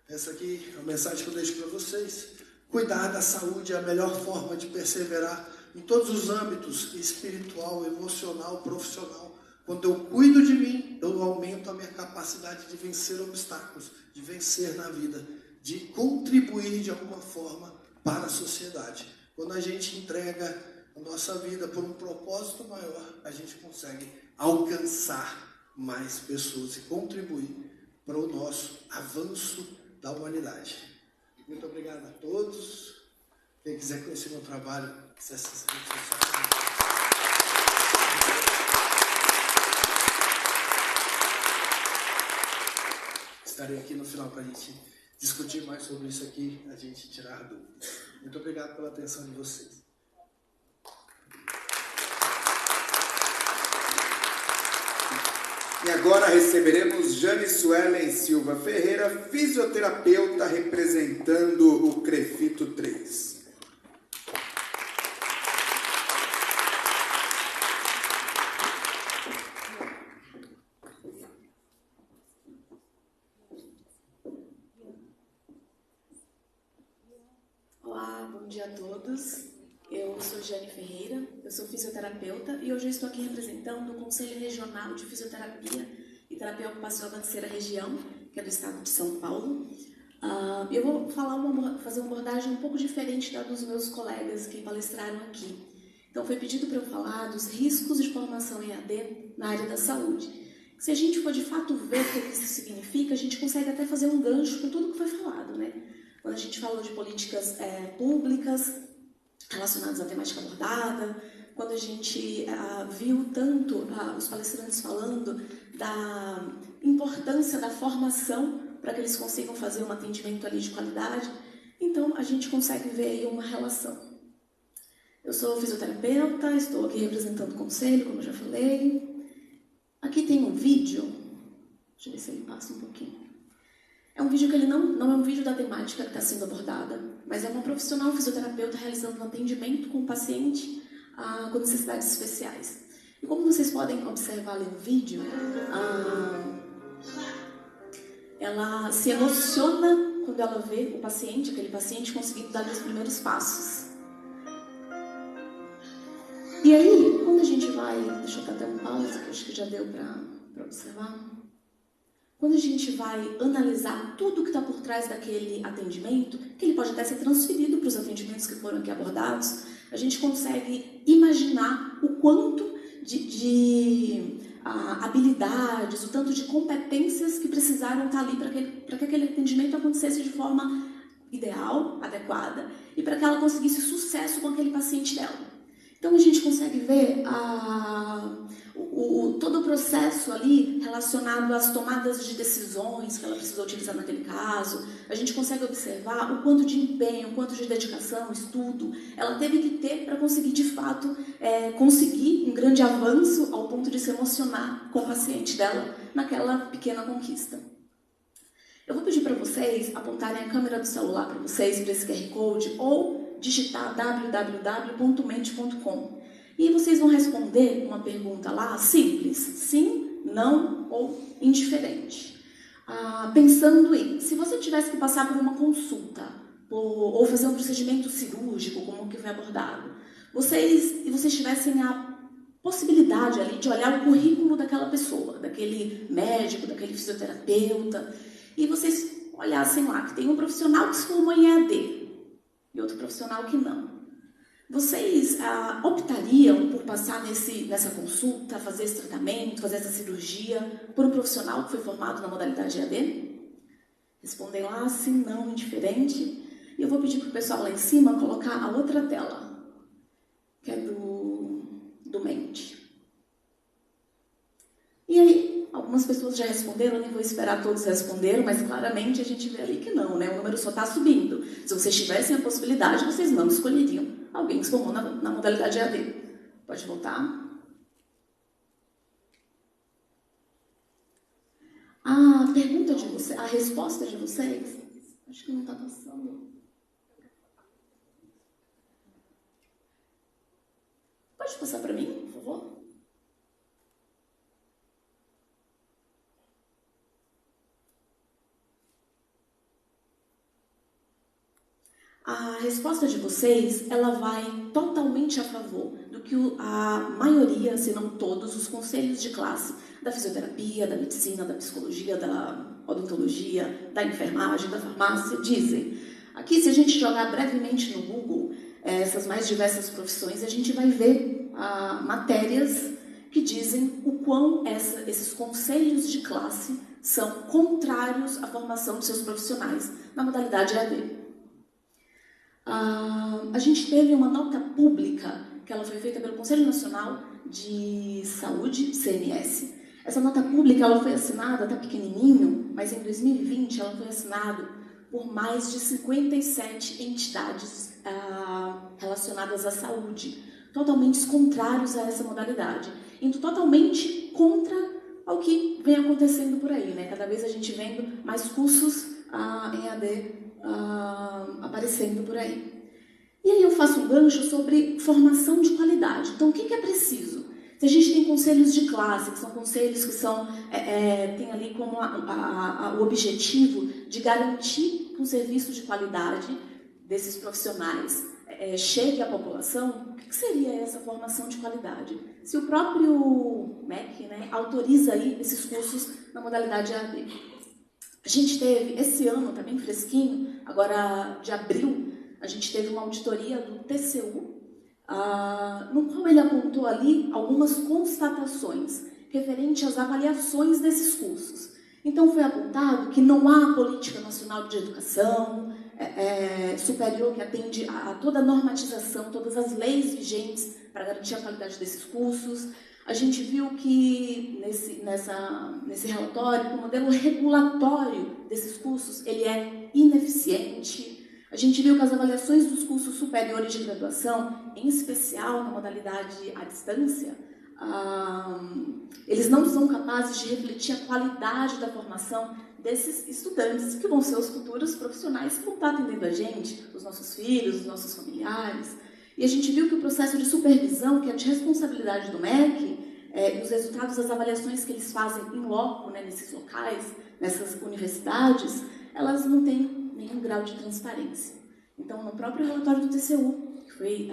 Essa aqui é a mensagem que eu deixo para vocês. Cuidar da saúde é a melhor forma de perseverar em todos os âmbitos, espiritual, emocional, profissional. Quando eu cuido de mim, eu aumento a minha capacidade de vencer obstáculos, de vencer na vida, de contribuir de alguma forma para a sociedade. Quando a gente entrega a nossa vida por um propósito maior, a gente consegue alcançar mais pessoas e contribuir para o nosso avanço da humanidade. Muito obrigado a todos. Quem quiser conhecer meu trabalho, acesse as redes sociais. Estarei aqui no final para a gente discutir mais sobre isso aqui, a gente tirar dúvidas. Muito obrigado pela atenção de vocês. E agora receberemos Jane Suelen Silva Ferreira, fisioterapeuta representando o CREFITO 3. Olá, bom dia a todos. Eu sou Jane Ferreira, eu sou fisioterapeuta e hoje eu estou aqui representando o Conselho Regional de Fisioterapia e Terapia Ocupacional da Terceira Região, que é do estado de São Paulo. Eu vou fazer uma abordagem um pouco diferente da dos meus colegas que palestraram aqui. Então foi pedido para eu falar dos riscos de formação em AD na área da saúde. Se a gente for de fato ver o que isso significa, a gente consegue até fazer um gancho com tudo que foi falado, né? Quando a gente falou de políticas públicas relacionadas à temática abordada, quando a gente viu tanto os palestrantes falando da importância da formação para que eles consigam fazer um atendimento ali de qualidade, então a gente consegue ver aí uma relação. Eu sou fisioterapeuta, estou aqui representando o conselho, como eu já falei. Aqui tem um vídeo, deixa eu ver se ele passa um pouquinho. É um vídeo que ele não é um vídeo da temática que está sendo abordada, mas é uma profissional fisioterapeuta realizando um atendimento com um paciente com necessidades especiais. E como vocês podem observar ali no vídeo, ela se emociona quando ela vê o paciente, aquele paciente conseguindo dar os primeiros passos. E aí, quando a gente vai... Deixa eu dar até um pause, que acho que já deu para observar. quando a gente vai analisar tudo que está por trás daquele atendimento, que ele pode até ser transferido para os atendimentos que foram aqui abordados, a gente consegue imaginar o quanto de habilidades, o tanto de competências que precisaram estar ali para que aquele atendimento acontecesse de forma ideal, adequada, e para que ela conseguisse sucesso com aquele paciente dela. Então a gente consegue ver todo o processo ali relacionado às tomadas de decisões que ela precisou utilizar naquele caso. A gente consegue observar o quanto de empenho, o quanto de dedicação, estudo ela teve que ter para conseguir de fato conseguir um grande avanço ao ponto de se emocionar com o paciente dela naquela pequena conquista. Eu vou pedir para vocês apontarem a câmera do celular para vocês, para esse QR Code, ou digitar www.mente.com. E vocês vão responder uma pergunta lá simples, sim, não ou indiferente. Pensando em, se você tivesse que passar por uma consulta, ou fazer um procedimento cirúrgico, como que foi abordado, vocês tivessem a possibilidade ali de olhar o currículo daquela pessoa, daquele médico, daquele fisioterapeuta, e vocês olhassem lá que tem um profissional que se formou em EAD e outro profissional que não. Vocês optariam por passar nessa consulta, fazer esse tratamento, fazer essa cirurgia, por um profissional que foi formado na modalidade EAD? Respondem lá, sim, não, indiferente. E eu vou pedir para o pessoal lá em cima colocar a outra tela, que é do Mente. E aí, algumas pessoas já responderam, eu nem vou esperar todos responderam, mas claramente a gente vê ali que não, né? O número só está subindo. Se vocês tivessem a possibilidade, vocês não escolheriam alguém que se formou na modalidade EAD. Pode voltar. A pergunta de vocês, a resposta de vocês, acho que não está passando. Pode passar para mim, por favor? A resposta de vocês, ela vai totalmente a favor do que a maioria, se não todos, os conselhos de classe da fisioterapia, da medicina, da psicologia, da odontologia, da enfermagem, da farmácia dizem. Aqui, se a gente jogar brevemente no Google essas mais diversas profissões, a gente vai ver matérias que dizem o quão esses conselhos de classe são contrários à formação de seus profissionais na modalidade EAD. A gente teve uma nota pública que ela foi feita pelo Conselho Nacional de Saúde, CNS. Essa nota pública ela foi assinada, está pequenininho, mas em 2020 ela foi assinada por mais de 57 entidades relacionadas à saúde, totalmente contrários a essa modalidade, indo totalmente contra ao que vem acontecendo por aí, né? Cada vez a gente vendo mais cursos em AD aparecendo por aí. E aí eu faço um gancho sobre formação de qualidade. Então, o que é preciso? Se a gente tem conselhos de classe, que são conselhos que têm ali como o objetivo de garantir que um serviço de qualidade desses profissionais chegue à população, o que seria essa formação de qualidade? Se o próprio MEC, né, autoriza aí esses cursos na modalidade EAD. A gente teve, esse ano, tá bem fresquinho, agora de abril, a gente teve uma auditoria do TCU, no qual ele apontou ali algumas constatações referentes às avaliações desses cursos. Então, foi apontado que não há política nacional de educação superior que atende a toda a normatização, todas as leis vigentes para garantir a qualidade desses cursos. A gente viu que, nesse relatório, que o modelo regulatório desses cursos ele é ineficiente. A gente viu que as avaliações dos cursos superiores de graduação, em especial na modalidade à distância, eles não são capazes de refletir a qualidade da formação desses estudantes, que vão ser os futuros profissionais que vão estar atendendo a gente, os nossos filhos, os nossos familiares. E a gente viu que o processo de supervisão, que é de responsabilidade do MEC, e os resultados das avaliações que eles fazem em loco, né, nesses locais, nessas universidades, elas não têm nenhum grau de transparência. Então, no próprio relatório do TCU, que foi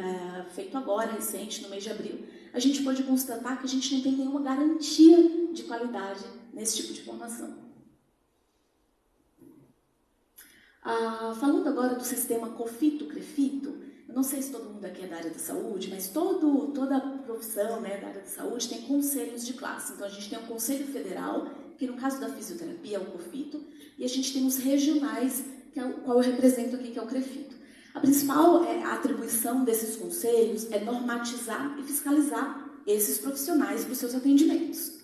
feito agora, recente, no mês de abril, a gente pode constatar que a gente não tem nenhuma garantia de qualidade nesse tipo de formação. Falando agora do sistema COFITO-CREFITO, eu não sei se todo mundo aqui é da área da saúde, mas toda a profissão, né, da área da saúde tem conselhos de classe. Então, a gente tem o Conselho Federal, que no caso da fisioterapia é o COFITO, e a gente tem os regionais, que é o qual eu represento aqui, que é o CREFITO. A principal atribuição desses conselhos é normatizar e fiscalizar esses profissionais para os seus atendimentos.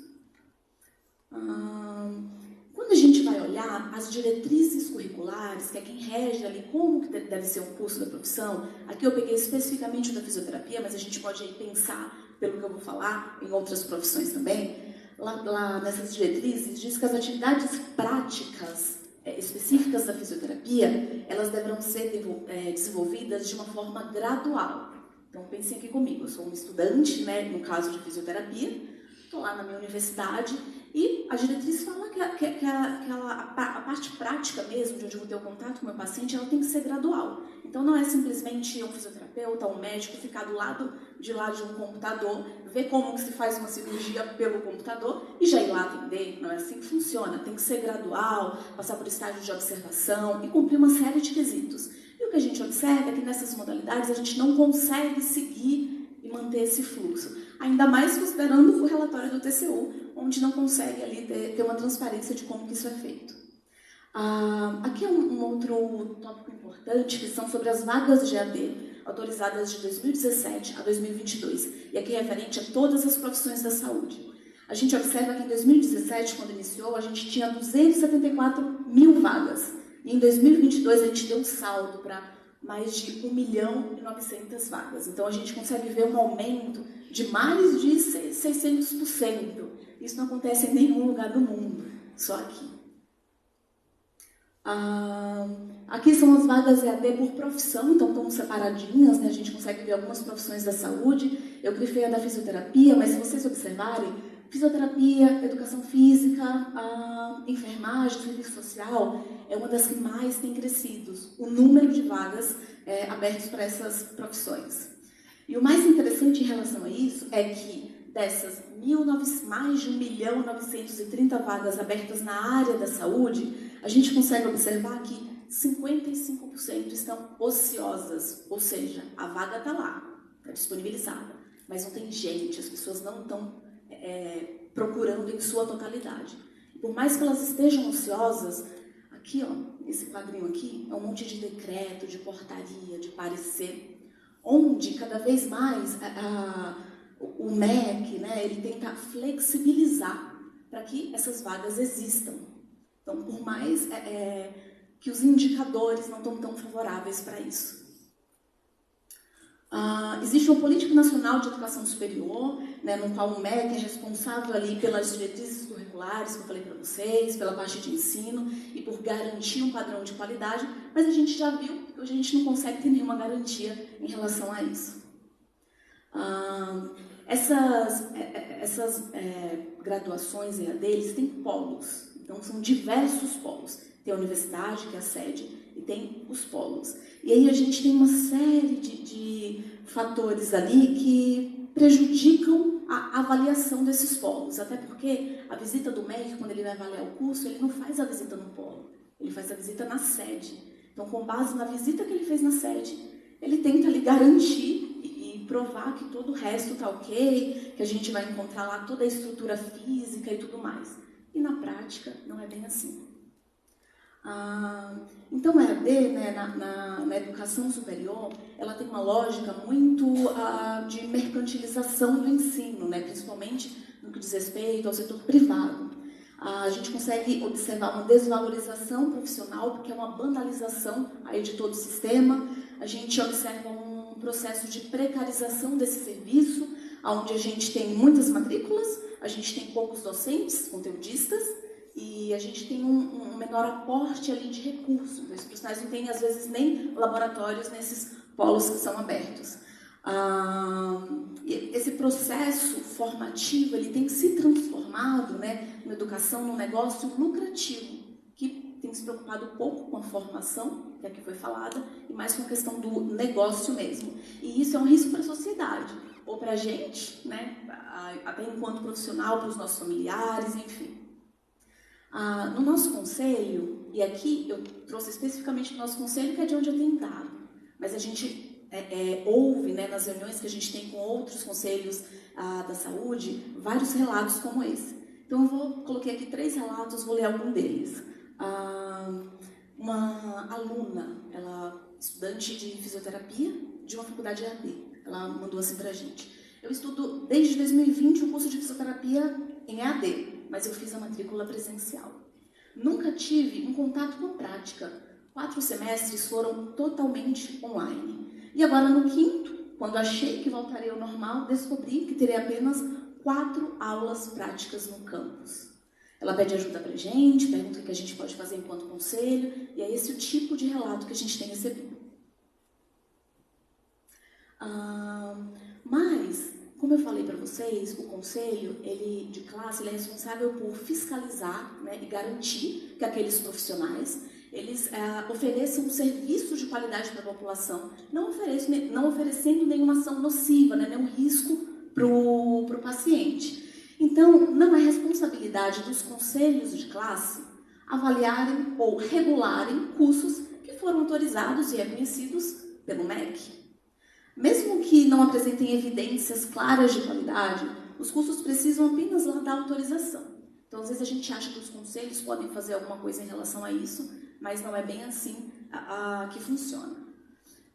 Quando a gente vai olhar as diretrizes curriculares, que é quem rege ali como que deve ser um curso da profissão, aqui eu peguei especificamente o da fisioterapia, mas a gente pode aí pensar, pelo que eu vou falar, em outras profissões também. Lá nessas diretrizes diz que as atividades práticas específicas da fisioterapia, elas deverão ser desenvolvidas de uma forma gradual. Então, pensem aqui comigo, eu sou uma estudante, né, no caso de fisioterapia, estou lá na minha universidade e a diretriz fala que a parte prática mesmo, de onde eu vou ter o contato com o meu paciente, ela tem que ser gradual. Então, não é simplesmente um fisioterapeuta, um médico ficar do lado de um computador, ver como que se faz uma cirurgia pelo computador e já ir lá atender. Não é assim que funciona. Tem que ser gradual, passar por estágios de observação e cumprir uma série de quesitos. E o que a gente observa é que nessas modalidades a gente não consegue seguir e manter esse fluxo. Ainda mais considerando o relatório do TCU, onde não consegue ali ter uma transparência de como que isso é feito. Aqui é um outro tópico importante, que são sobre as vagas de EAD, autorizadas de 2017 a 2022, e aqui é referente a todas as profissões da saúde. A gente observa que em 2017, quando iniciou, a gente tinha 274 mil vagas, e em 2022 a gente deu um saldo para mais de 1.900.000 vagas. Então, a gente consegue ver um aumento de mais de 600%. Isso não acontece em nenhum lugar do mundo, só aqui. Aqui são as vagas EAD por profissão, então estão separadinhas, né? A gente consegue ver algumas profissões da saúde. Eu grifei a da fisioterapia, mas se vocês observarem, fisioterapia, educação física, enfermagem, serviço social, é uma das que mais tem crescido o número de vagas abertas para essas profissões. E o mais interessante em relação a isso é que dessas mais de 1.930.000 vagas abertas na área da saúde, a gente consegue observar que 55% estão ociosas, ou seja, a vaga está lá, está disponibilizada, mas não tem gente, as pessoas não estão procurando em sua totalidade. E por mais que elas estejam ociosas, aqui, ó, esse quadrinho aqui é um monte de decreto, de portaria, de parecer, onde cada vez mais o MEC, né, ele tenta flexibilizar para que essas vagas existam. Então, por mais que os indicadores não estão tão favoráveis para isso. Existe uma política nacional de educação superior, né, no qual o MEC é responsável ali pelas diretrizes curriculares que eu falei para vocês, pela parte de ensino e por garantir um padrão de qualidade, mas a gente já viu que hoje a gente não consegue ter nenhuma garantia em relação a isso. Essas graduações EAD, eles têm polos, então são diversos polos. Tem a universidade, que é a sede, e tem os polos. E aí a gente tem uma série de fatores ali que prejudicam a avaliação desses polos, até porque a visita do médico, quando ele vai avaliar o curso, ele não faz a visita no polo, ele faz a visita na sede. Então, com base na visita que ele fez na sede, ele tenta ali garantir e provar que todo o resto está ok, que a gente vai encontrar lá toda a estrutura física e tudo mais. E na prática, não é bem assim. Então, a EAD, né, na educação superior, ela tem uma lógica muito de mercantilização do ensino, né, principalmente no que diz respeito ao setor privado. A gente consegue observar uma desvalorização profissional, porque é uma banalização aí de todo o sistema. A gente observa um processo de precarização desse serviço, onde a gente tem muitas matrículas, a gente tem poucos docentes, conteudistas, e a gente tem um menor aporte ali de recursos. Os profissionais não têm, às vezes, nem laboratórios nesses polos que são abertos. Esse processo formativo ele tem se transformado, né, na educação, num negócio lucrativo, que tem se preocupado pouco com a formação, que aqui foi falada, e mais com a questão do negócio mesmo. E isso é um risco para a sociedade, ou para a gente, né, até enquanto profissional, para os nossos familiares, enfim. No nosso conselho, e aqui eu trouxe especificamente do nosso conselho, que é de onde eu tenho dado, mas a gente ouve, né, nas reuniões que a gente tem com outros conselhos da saúde, vários relatos como esse. Então, eu coloquei aqui 3 relatos, vou ler algum deles. Uma aluna, ela estudante de fisioterapia de uma faculdade EAD, ela mandou assim pra gente: eu estudo desde 2020 o curso de fisioterapia em EAD, mas eu fiz a matrícula presencial. Nunca tive um contato com prática. 4 semestres foram totalmente online. E agora, no 5º, quando achei que voltaria ao normal, descobri que teria apenas 4 aulas práticas no campus. Ela pede ajuda pra gente, pergunta o que a gente pode fazer enquanto conselho, e é esse o tipo de relato que a gente tem recebido. Mas, como eu falei para vocês, o conselho de classe ele é responsável por fiscalizar, né, e garantir que aqueles profissionais eles ofereçam um serviço de qualidade para a população, não oferecendo nenhuma ação nociva, né, nenhum risco para o paciente. Então, não é responsabilidade dos conselhos de classe avaliarem ou regularem cursos que foram autorizados e reconhecidos pelo MEC. Mesmo que não apresentem evidências claras de qualidade, os cursos precisam apenas lá da autorização. Então, às vezes a gente acha que os conselhos podem fazer alguma coisa em relação a isso, mas não é bem assim que funciona.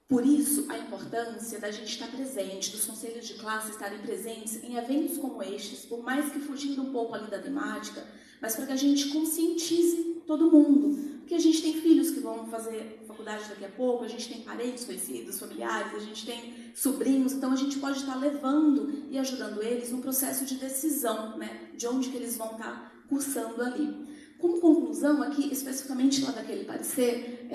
Por isso, a importância da gente estar presente, dos conselhos de classe estarem presentes em eventos como estes, por mais que fugindo um pouco ali da temática, mas para que a gente conscientize todo mundo. Porque a gente tem filhos que vão fazer faculdade daqui a pouco, a gente tem parentes conhecidos, familiares, a gente tem sobrinhos, então a gente pode estar levando e ajudando eles no processo de decisão, né, de onde que eles vão estar cursando ali. Como conclusão, aqui, especificamente lá daquele parecer,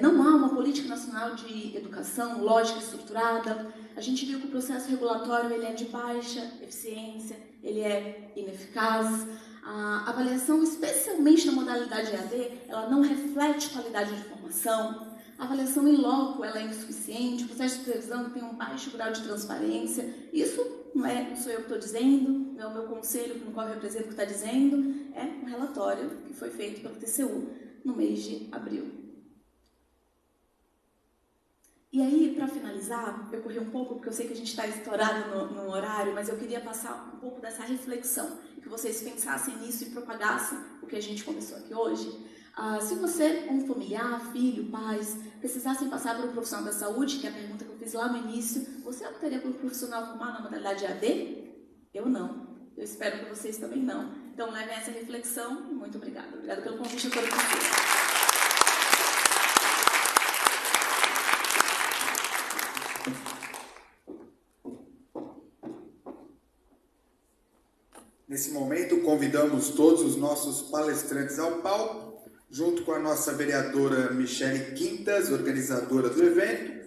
não há uma política nacional de educação lógica e estruturada. A gente viu que o processo regulatório ele é de baixa eficiência, ele é ineficaz. A avaliação, especialmente na modalidade EAD, ela não reflete qualidade de formação. A avaliação em loco ela é insuficiente, o processo de supervisão tem um baixo grau de transparência. Isso não sou eu que estou dizendo, não é o meu conselho, no qual eu represento, que está dizendo, é um relatório que foi feito pelo TCU no mês de abril. E aí, para finalizar, eu corri um pouco, porque eu sei que a gente está estourado no horário, mas eu queria passar um pouco dessa reflexão, que vocês pensassem nisso e propagassem o que a gente começou aqui hoje. Se você, um familiar, filho, pais, precisassem passar por um profissional da saúde, que é a pergunta que eu fiz lá no início, você optaria por um profissional formado na modalidade AD? Eu não. Eu espero que vocês também não. Então, levem essa reflexão. Muito obrigada. Obrigada pelo convite a todos vocês. Nesse momento, convidamos todos os nossos palestrantes ao palco, junto com a nossa vereadora Michele Quintas, organizadora do evento,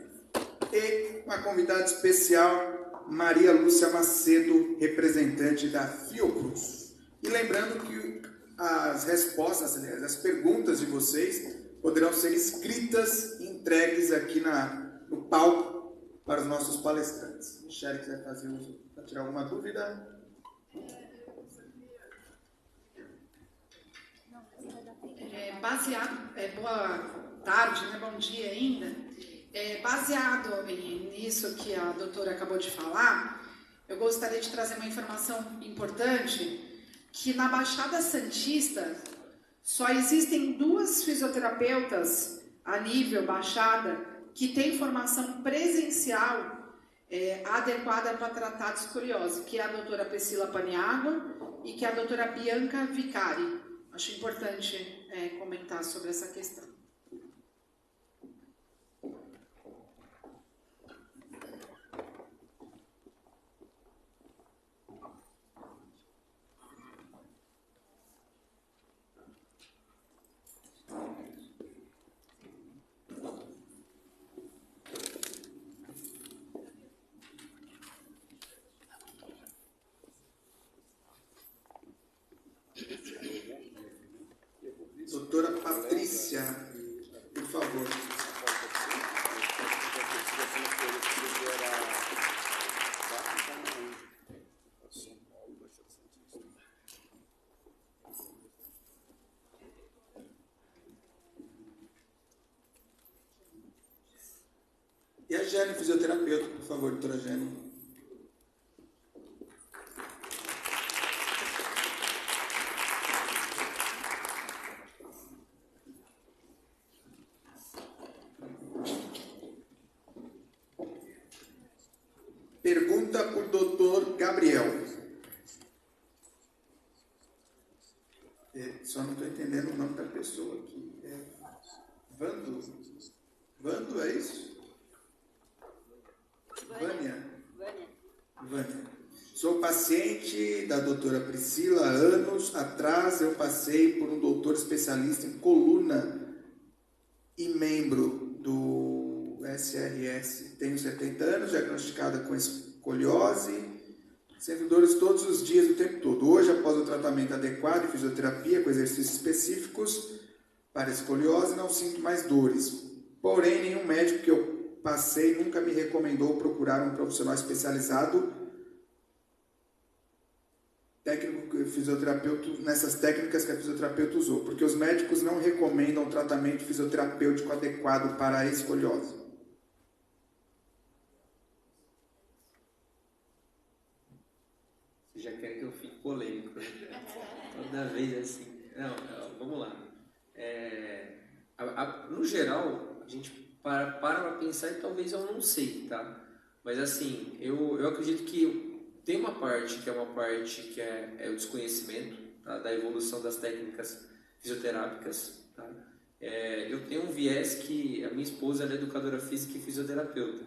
e uma convidada especial, Maria Lúcia Macedo, representante da Fiocruz. E lembrando que as respostas, as perguntas de vocês poderão ser escritas e entregues aqui no palco para os nossos palestrantes. Michele, quiser fazer uso para tirar alguma dúvida? Boa tarde, né? Bom dia ainda. Baseado nisso que a doutora acabou de falar, eu gostaria de trazer uma informação importante, que na Baixada Santista só existem 2 fisioterapeutas a nível Baixada que têm formação presencial adequada para tratar de escoliose, que é a doutora Priscila Paniagua e que é a doutora Bianca Vicari. Acho importante comentar sobre essa questão. Doutora Patrícia, por favor. Jane, fisioterapeuta, por favor, doutora Jane. Pergunta por doutor Gabriel. Só não estou entendendo o nome da pessoa aqui. Vando? Vando, é isso? Vânia. Sou paciente da doutora Priscila. Anos atrás eu passei por um doutor especialista em coluna e membro do SRS. Tenho 70 anos, diagnosticada com escoliose, sendo dores todos os dias, o tempo todo. Hoje, após o tratamento adequado e fisioterapia com exercícios específicos para escoliose, não sinto mais dores. Porém, nenhum médico que eu passei nunca me recomendou procurar um profissional especializado, técnico fisioterapeuta, nessas técnicas que a fisioterapeuta usou, porque os médicos não recomendam tratamento fisioterapêutico adequado para a escoliose. Você já quer que eu fique polêmico, né? Toda vez assim. Não, vamos lá. No geral, a gente para pensar e talvez eu não sei, tá? Mas assim, eu acredito que tem uma parte que é o desconhecimento, tá? Da evolução das técnicas fisioterápicas, tá? Eu tenho um viés que a minha esposa é educadora física e fisioterapeuta.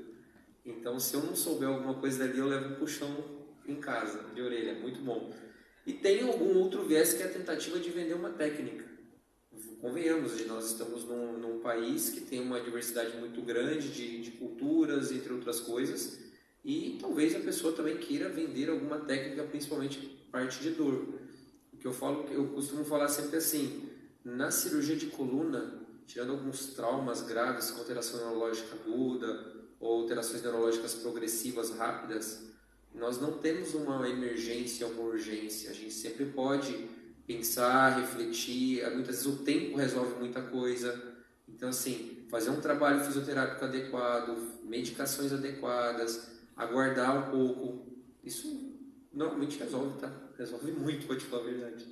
Então, se eu não souber alguma coisa dali, eu levo um puxão em casa, de orelha, muito bom. E tem algum outro viés que é a tentativa de vender uma técnica. Convenhamos, nós estamos num país que tem uma diversidade muito grande de culturas, entre outras coisas, e talvez a pessoa também queira vender alguma técnica, principalmente parte de dor. O que eu costumo falar sempre assim, na cirurgia de coluna, tirando alguns traumas graves, com alteração neurológica aguda, ou alterações neurológicas progressivas rápidas, nós não temos uma emergência ou uma urgência. A gente sempre pode pensar, refletir. Muitas vezes o tempo resolve muita coisa. Então, assim, fazer um trabalho fisioterápico adequado, medicações adequadas, aguardar um pouco, isso normalmente resolve, tá? Resolve muito, vou te falar a verdade.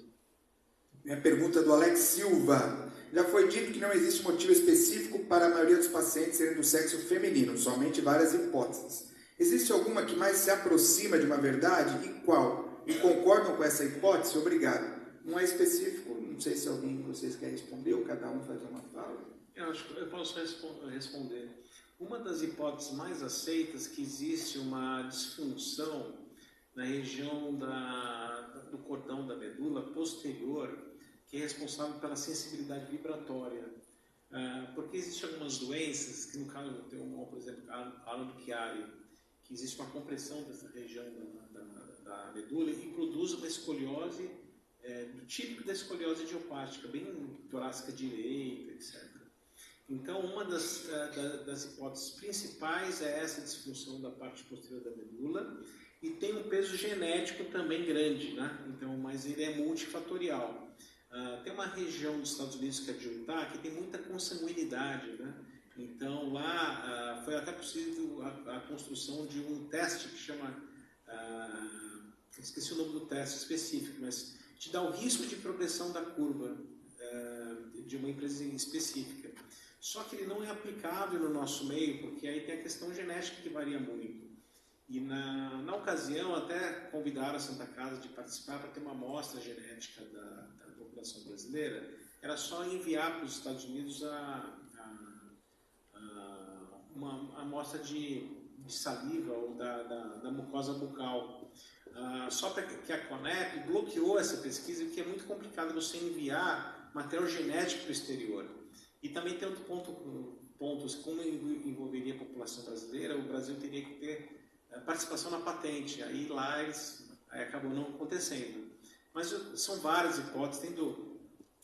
Minha pergunta do Alex Silva. Já foi dito que não existe motivo específico para a maioria dos pacientes serem do sexo feminino, somente várias hipóteses. Existe alguma que mais se aproxima de uma verdade? E qual? E concordam com essa hipótese? Obrigado. Não é específico, não sei se alguém de vocês quer responder ou cada um faz uma fala. Eu acho que eu posso responder. Uma das hipóteses mais aceitas é que existe uma disfunção na região do cordão da medula posterior, que é responsável pela sensibilidade vibratória. Porque existem algumas doenças, que no caso eu tenho uma, por exemplo, a Alan do Chiari, que existe uma compressão dessa região da medula e produz uma escoliose do típico da escoliose idiopática, bem torácica direita, etc. Então, uma das hipóteses principais é essa disfunção da parte posterior da medula e tem um peso genético também grande, né? Então, mas ele é multifatorial. Tem uma região dos Estados Unidos que é de Utah que tem muita consanguinidade, né? Então lá foi até possível a construção de um teste que chama, esqueci o nome do teste específico, mas te dá o risco de progressão da curva de uma empresa específica. Só que ele não é aplicável no nosso meio, porque aí tem a questão genética que varia muito. E na ocasião até convidaram a Santa Casa de participar para ter uma amostra genética da população brasileira. Era só enviar para os Estados Unidos uma amostra de saliva ou da mucosa bucal. Só que a CONEP bloqueou essa pesquisa, porque é muito complicado você enviar material genético para o exterior. E também tem outro pontos, como envolveria a população brasileira, o Brasil teria que ter participação na patente, aí lá acabou não acontecendo. Mas são várias hipóteses, tendo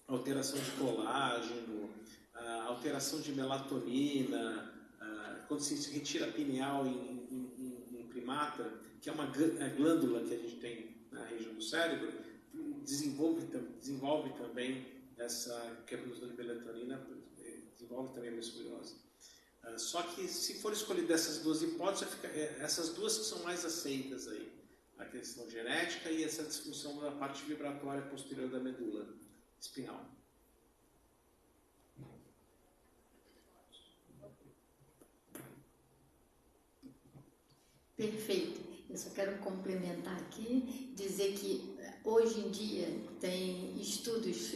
alteração de colágeno, alteração de melatonina, quando se retira a pineal em primata, que é uma glândula que a gente tem na região do cérebro, desenvolve também essa, que é a produção de melatonina, desenvolve também a escoliose. Só que se for escolhido dessas duas hipóteses, essas duas que são mais aceitas aí. A questão genética e essa disfunção da parte vibratória posterior da medula espinhal. Perfeito. Eu só quero complementar aqui, dizer que hoje em dia tem estudos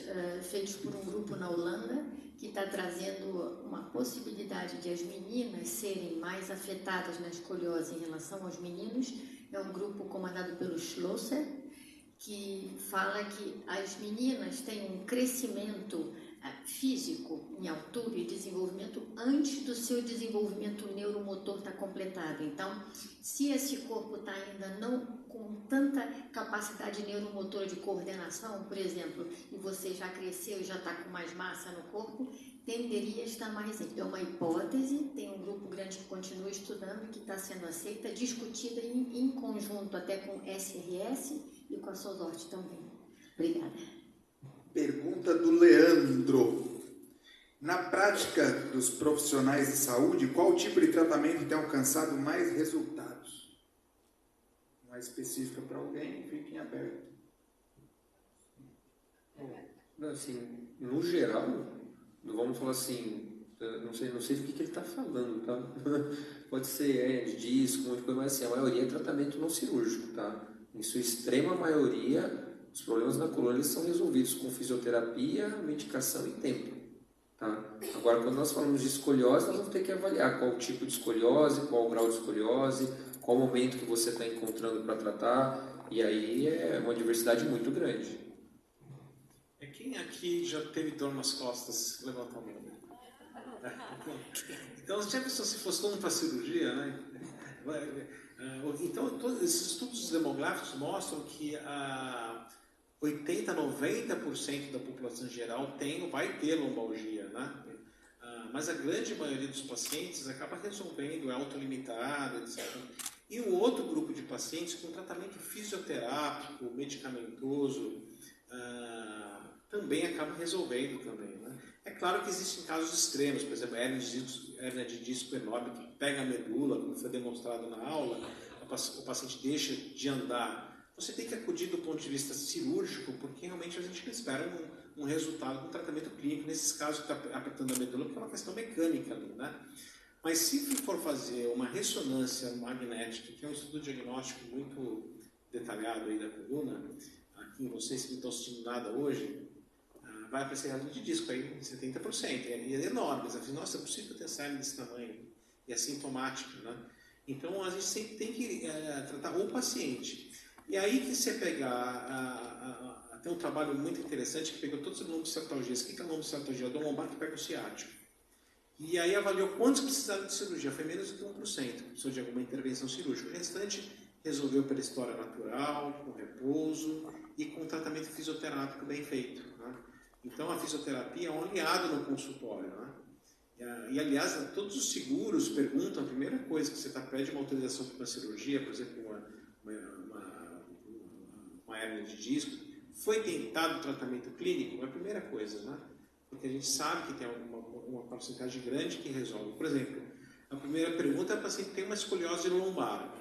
feitos por um grupo na Holanda que está trazendo uma possibilidade de as meninas serem mais afetadas na escoliose em relação aos meninos. É um grupo comandado pelo Schlosser, que fala que as meninas têm um crescimento físico em altura e desenvolvimento antes do seu desenvolvimento neuromotor estar completado. Então, se esse corpo está ainda não com tanta capacidade neuromotora de coordenação, por exemplo, e você já cresceu e já está com mais massa no corpo, tenderia a estar mais... É uma hipótese, tem um grupo grande que continua estudando, que está sendo aceita, discutida em conjunto até com SRS e com a SOSORT também. Obrigada. Pergunta do Leandro. Na prática dos profissionais de saúde, qual tipo de tratamento tem alcançado mais resultados? Não é específica para alguém, fique em aberto. Assim, no geral, vamos falar assim, não sei do que ele está falando, tá? Pode ser de disco, muita coisa, mas assim, a maioria é tratamento não cirúrgico, tá? Em sua extrema maioria, os problemas na coluna eles são resolvidos com fisioterapia, medicação e tempo. Tá? Agora, quando nós falamos de escoliose, nós vamos ter que avaliar qual tipo de escoliose, qual o grau de escoliose, qual o momento que você está encontrando para tratar, e aí é uma diversidade muito grande. Quem aqui já teve dor nas costas? Levanta a mão. Então, já pensou se fosse todo mundo para cirurgia, né? Então, todos esses estudos demográficos mostram que 80, 90% da população geral vai ter lombalgia, né? Mas a grande maioria dos pacientes acaba resolvendo, é autolimitado, etc. E um outro grupo de pacientes com tratamento fisioterápico, medicamentoso, também acaba resolvendo também, né? É claro que existem casos extremos, por exemplo, hérnia de disco enorme que pega a medula, como foi demonstrado na aula, o paciente deixa de andar. Você tem que acudir do ponto de vista cirúrgico, porque realmente a gente espera um resultado, um tratamento clínico, nesses casos que está apertando a medula, porque é uma questão mecânica ali, né? Mas se for fazer uma ressonância magnética, que é um estudo diagnóstico muito detalhado aí da coluna, aqui vocês que não estão assistindo nada hoje, vai aparecer hérnia de disco aí, 70%, e é enorme. Você fala, nossa, é possível ter essa hérnia desse tamanho? E é sintomática, né? Então, a gente sempre tem que tratar o paciente. E aí que você pegar, tem um trabalho muito interessante que pegou todos os lombocertalgias. O que é lombocertalgia? É o lombar que pega o ciático. E aí avaliou quantos precisaram de cirurgia. Foi menos do que 1% que precisou de alguma intervenção cirúrgica. O restante resolveu pela história natural, com repouso e com tratamento fisioterápico bem feito, né? Então, a fisioterapia é um aliado no consultório, né? E, aliás, todos os seguros perguntam, a primeira coisa que você pede uma autorização para uma cirurgia, por exemplo, uma hérnia de disco, foi tentado o tratamento clínico? É a primeira coisa, né? Porque a gente sabe que tem uma porcentagem grande que resolve. Por exemplo, a primeira pergunta é o paciente tem uma escoliose lombar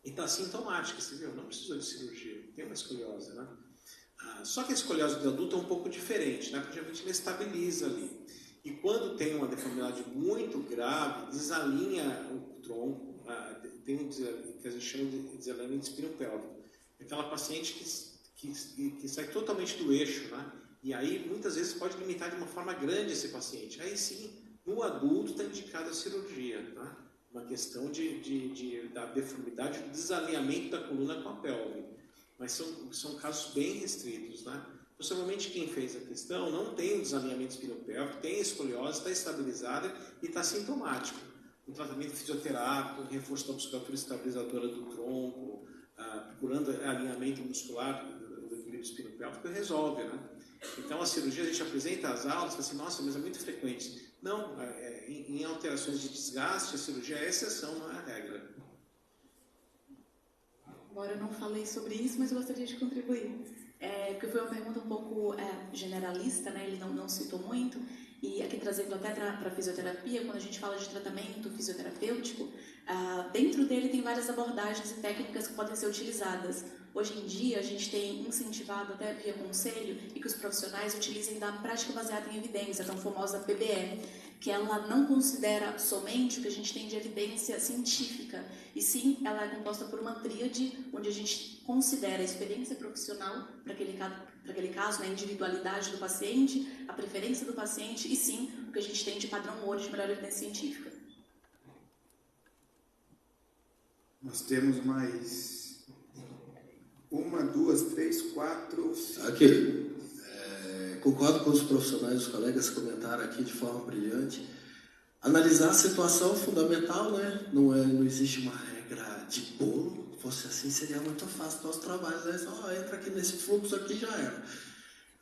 e está sintomática, você viu? Não precisou de cirurgia, tem uma escoliose, né? Só que a escoliose do adulto é um pouco diferente, né? Porque geralmente ele estabiliza ali. E quando tem uma deformidade muito grave, desalinha o tronco, tem um que a gente chama de desalinhamento espinopélvico. Aquela paciente que sai totalmente do eixo, né? E aí muitas vezes pode limitar de uma forma grande esse paciente. Aí sim, no adulto está indicada a cirurgia, tá? Uma questão da deformidade, do desalinhamento da coluna com a pelve. Mas são casos bem restritos, né? Possivelmente quem fez a questão não tem um desalinhamento espinopélvico, tem escoliose, está estabilizada e está sintomático. Um tratamento fisioterápico, reforço da musculatura estabilizadora do tronco, procurando alinhamento muscular do equilíbrio espinopélvico, resolve, né? Então a cirurgia a gente apresenta as aulas, fala assim, nossa, mas é muito frequente. Não, em alterações de desgaste, a cirurgia é exceção, não é a regra. Agora eu não falei sobre isso, mas eu gostaria de contribuir. Porque foi uma pergunta um pouco generalista, né? Ele não citou muito. E aqui trazendo até para a fisioterapia, quando a gente fala de tratamento fisioterapêutico, dentro dele tem várias abordagens e técnicas que podem ser utilizadas. Hoje em dia, a gente tem incentivado até via conselho e que os profissionais utilizem da prática baseada em evidência, a tão famosa PBE, que ela não considera somente o que a gente tem de evidência científica, e sim, ela é composta por uma tríade, onde a gente considera a experiência profissional para aquele caso, né, a individualidade do paciente, a preferência do paciente, e sim, o que a gente tem de padrão ouro de melhor evidência científica. Nós temos mais 1, 2, 3, 4... Aqui. Concordo com os profissionais, os colegas que comentaram aqui de forma brilhante. Analisar a situação é fundamental, né? Não existe uma regra de bolo. Se fosse assim, seria muito fácil o nosso trabalho, né? Só entra aqui nesse fluxo aqui, já era.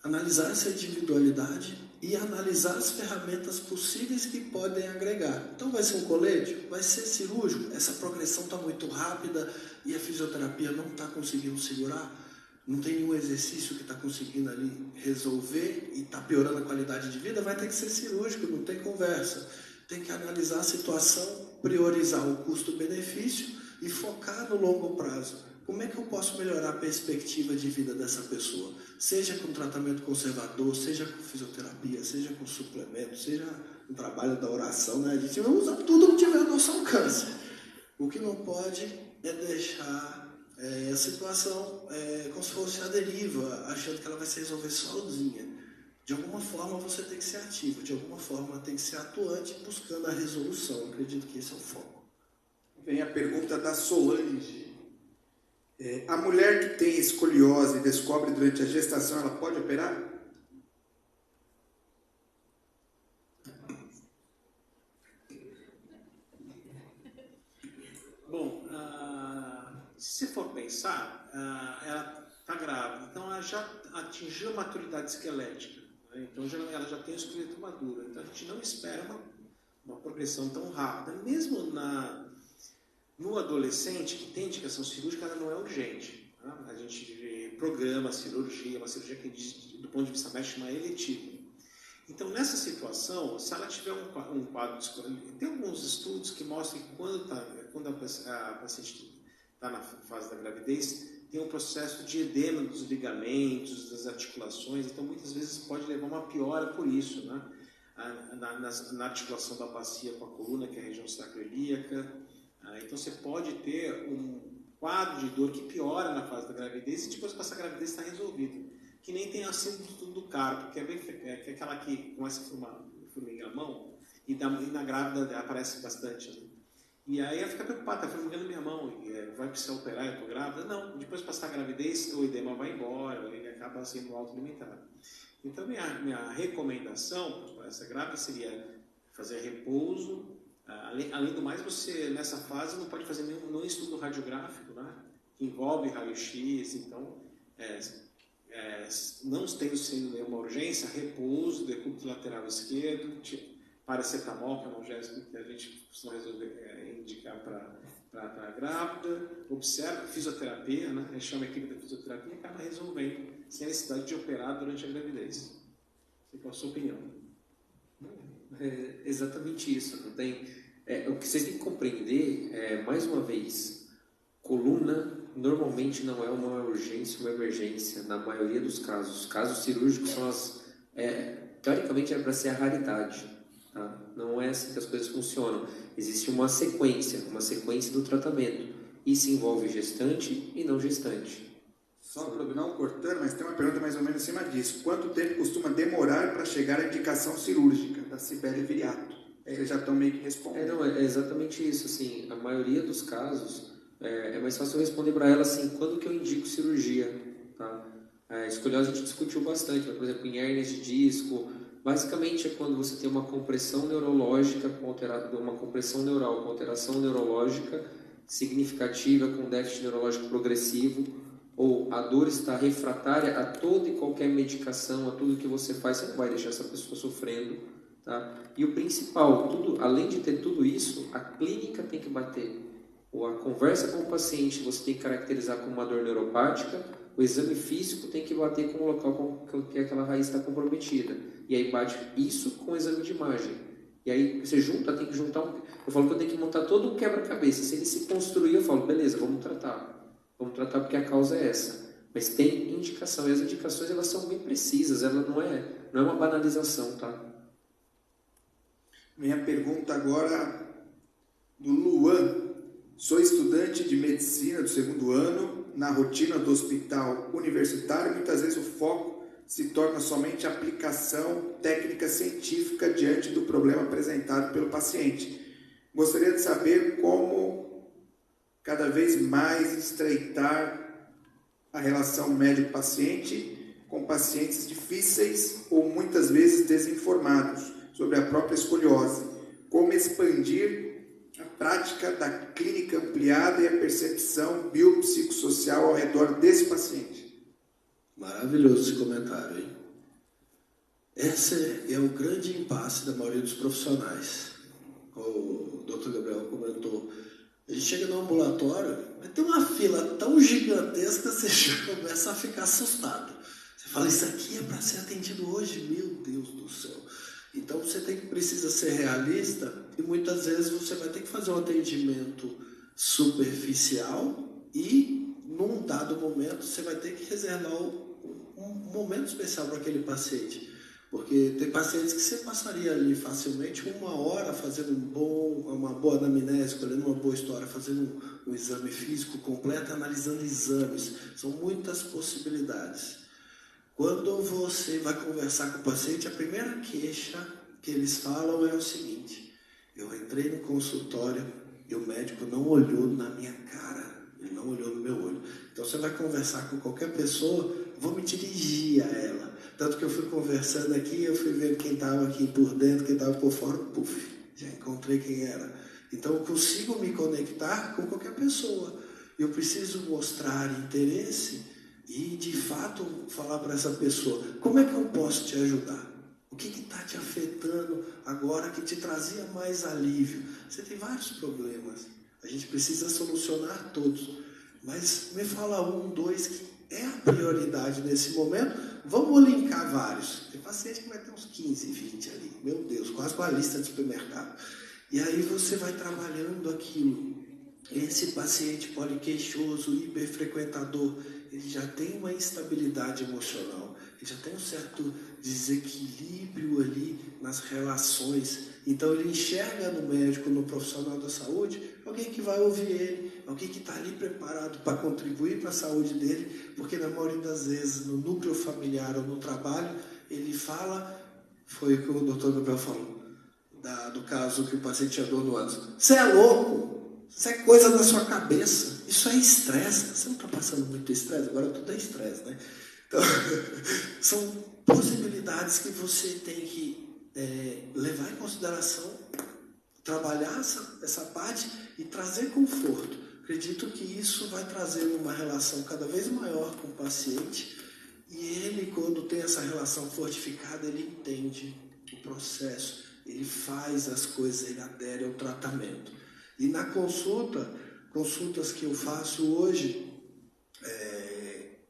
Analisar essa individualidade e analisar as ferramentas possíveis que podem agregar. Então, vai ser um colete? Vai ser cirúrgico? Essa progressão está muito rápida e a fisioterapia não está conseguindo segurar? Não tem nenhum exercício que está conseguindo ali resolver e está piorando a qualidade de vida? Vai ter que ser cirúrgico, não tem conversa. Tem que analisar a situação, priorizar o custo-benefício e focar no longo prazo. Como é que eu posso melhorar a perspectiva de vida dessa pessoa? Seja com tratamento conservador, seja com fisioterapia, seja com suplemento, seja no trabalho da oração, né? A gente vai usar tudo que tiver ao nosso alcance. O que não pode é deixar a situação como se fosse a deriva, achando que ela vai se resolver sozinha. De alguma forma você tem que ser ativo, de alguma forma tem que ser atuante, buscando a resolução. Acredito que esse é o foco. Vem a pergunta da Solange. A mulher que tem escoliose e descobre durante a gestação, ela pode operar? Bom, se for pensar, ela está grávida, então ela já atingiu a maturidade esquelética, né? Então ela já tem o esqueleto maduro, então a gente não espera uma progressão tão rápida. Mesmo no adolescente que tem indicação cirúrgica, ela não é urgente, né? A gente programa a cirurgia, uma cirurgia que do ponto de vista médico é uma eletiva. Então, nessa situação, se ela tiver um quadro de escoliose, tem alguns estudos que mostram que quando a paciente está na fase da gravidez, tem um processo de edema dos ligamentos, das articulações, então muitas vezes pode levar uma piora por isso, né? Na articulação da bacia com a coluna, que é a região sacroiliaca. Então você pode ter um quadro de dor que piora na fase da gravidez e depois que essa gravidez está resolvida. Que nem tem a síndrome do carpo, que é aquela que começa a formigar a mão e na grávida aparece bastante. Né? E aí ela fica preocupada, está formigando minha mão, vai precisar operar, eu estou grávida? Não, depois de passar a gravidez, o edema vai embora, ele acaba sendo autoalimentado. Então minha recomendação para essa grávida seria fazer repouso. Além do mais, você nessa fase não pode fazer nenhum estudo radiográfico, né? Que envolve raio-x, então não tendo sendo nenhuma urgência, repouso, decúbito lateral esquerdo, paracetamol, que é um analgésico que a gente costuma indicar para a grávida, observa fisioterapia, né? A gente chama a equipe da fisioterapia e acaba resolvendo sem a necessidade de operar durante a gravidez. Qual a sua opinião? É exatamente isso. Não tem, o que vocês têm que compreender mais uma vez, coluna normalmente não é uma urgência, uma emergência, na maioria dos casos. Casos cirúrgicos são teoricamente é para ser a raridade, tá? Não é assim que as coisas funcionam. Existe uma sequência do tratamento. Isso envolve gestante e não gestante. Só para não cortando, mas tem uma pergunta mais ou menos acima disso. Quanto tempo costuma demorar para chegar à indicação cirúrgica da Cibele Viriato? Eles já estão meio que respondendo. É exatamente isso. Assim, a maioria dos casos, é mais fácil eu responder para ela assim, quando que eu indico cirurgia? Tá? A escoliose a gente discutiu bastante, por exemplo, em hérnias de disco. Basicamente é quando você tem uma compressão neurológica, uma compressão neural com alteração neurológica significativa, com déficit neurológico progressivo, ou a dor está refratária a toda e qualquer medicação, a tudo que você faz, você não vai deixar essa pessoa sofrendo, tá? E o principal, além de ter tudo isso, a clínica tem que bater. Ou a conversa com o paciente você tem que caracterizar como uma dor neuropática o exame físico tem que bater com o local com que aquela raiz está comprometida. E aí bate isso com o exame de imagem. E aí você junta, tem que juntar eu falo que eu tenho que montar todo um quebra-cabeça. Se ele se construir, eu falo, beleza, vamos tratar. Vamos tratar porque a causa é essa. Mas tem indicação, e as indicações elas são bem precisas, ela não é uma banalização, tá? Minha pergunta agora do Luan. Sou estudante de medicina do 2º ano. Na rotina do hospital universitário, muitas vezes o foco se torna somente a aplicação técnica científica diante do problema apresentado pelo paciente. Gostaria de saber como cada vez mais estreitar a relação médico-paciente com pacientes difíceis ou muitas vezes desinformados sobre a própria escoliose. Como expandir a prática da clínica ampliada e a percepção biopsicossocial ao redor desse paciente. Maravilhoso esse comentário, hein? Esse é o grande impasse da maioria dos profissionais. O Dr. Gabriel comentou. A gente chega no ambulatório, vai ter uma fila tão gigantesca, você já começa a ficar assustado. Você fala, isso aqui é para ser atendido hoje? Meu Deus do céu. Então você precisa ser realista e muitas vezes você vai ter que fazer um atendimento superficial e num dado momento você vai ter que reservar um momento especial para aquele paciente. Porque tem pacientes que você passaria ali facilmente 1 hora fazendo uma boa anamnese, colhendo uma boa história, fazendo um exame físico completo, analisando exames. São muitas possibilidades. Quando você vai conversar com o paciente, a primeira queixa que eles falam é o seguinte: eu entrei no consultório e o médico não olhou na minha cara, ele não olhou no meu olho. Então você vai conversar com qualquer pessoa, vou me dirigir a ela. Tanto que eu fui conversando aqui, eu fui vendo quem estava aqui por dentro, quem estava por fora, puf, já encontrei quem era. Então eu consigo me conectar com qualquer pessoa. Eu preciso mostrar interesse e, de fato, falar para essa pessoa, como é que eu posso te ajudar? O que está te afetando agora que te trazia mais alívio? Você tem vários problemas. A gente precisa solucionar todos. Mas me fala 1, 2 que é a prioridade nesse momento. Vamos linkar vários. Tem paciente que vai ter uns 15, 20 ali. Meu Deus, quase com a lista de supermercado. E aí você vai trabalhando aquilo. Esse paciente poliqueixoso, hiperfrequentador, ele já tem uma instabilidade emocional, ele já tem um certo desequilíbrio ali nas relações. Então ele enxerga no médico, no profissional da saúde, alguém que vai ouvir ele, alguém que está ali preparado para contribuir para a saúde dele, porque na maioria das vezes no núcleo familiar ou no trabalho, ele fala, foi o que o Dr. Gabriel falou, do caso que o paciente tinha dor no ânus. Você é louco! Isso é coisa da sua cabeça. Isso é estresse. Você não está passando muito estresse? Agora tudo é estresse, né? Então, são possibilidades que você tem que levar em consideração, trabalhar essa parte e trazer conforto. Acredito que isso vai trazer uma relação cada vez maior com o paciente e ele, quando tem essa relação fortificada, ele entende o processo, ele faz as coisas, ele adere ao tratamento. E na consultas que eu faço hoje,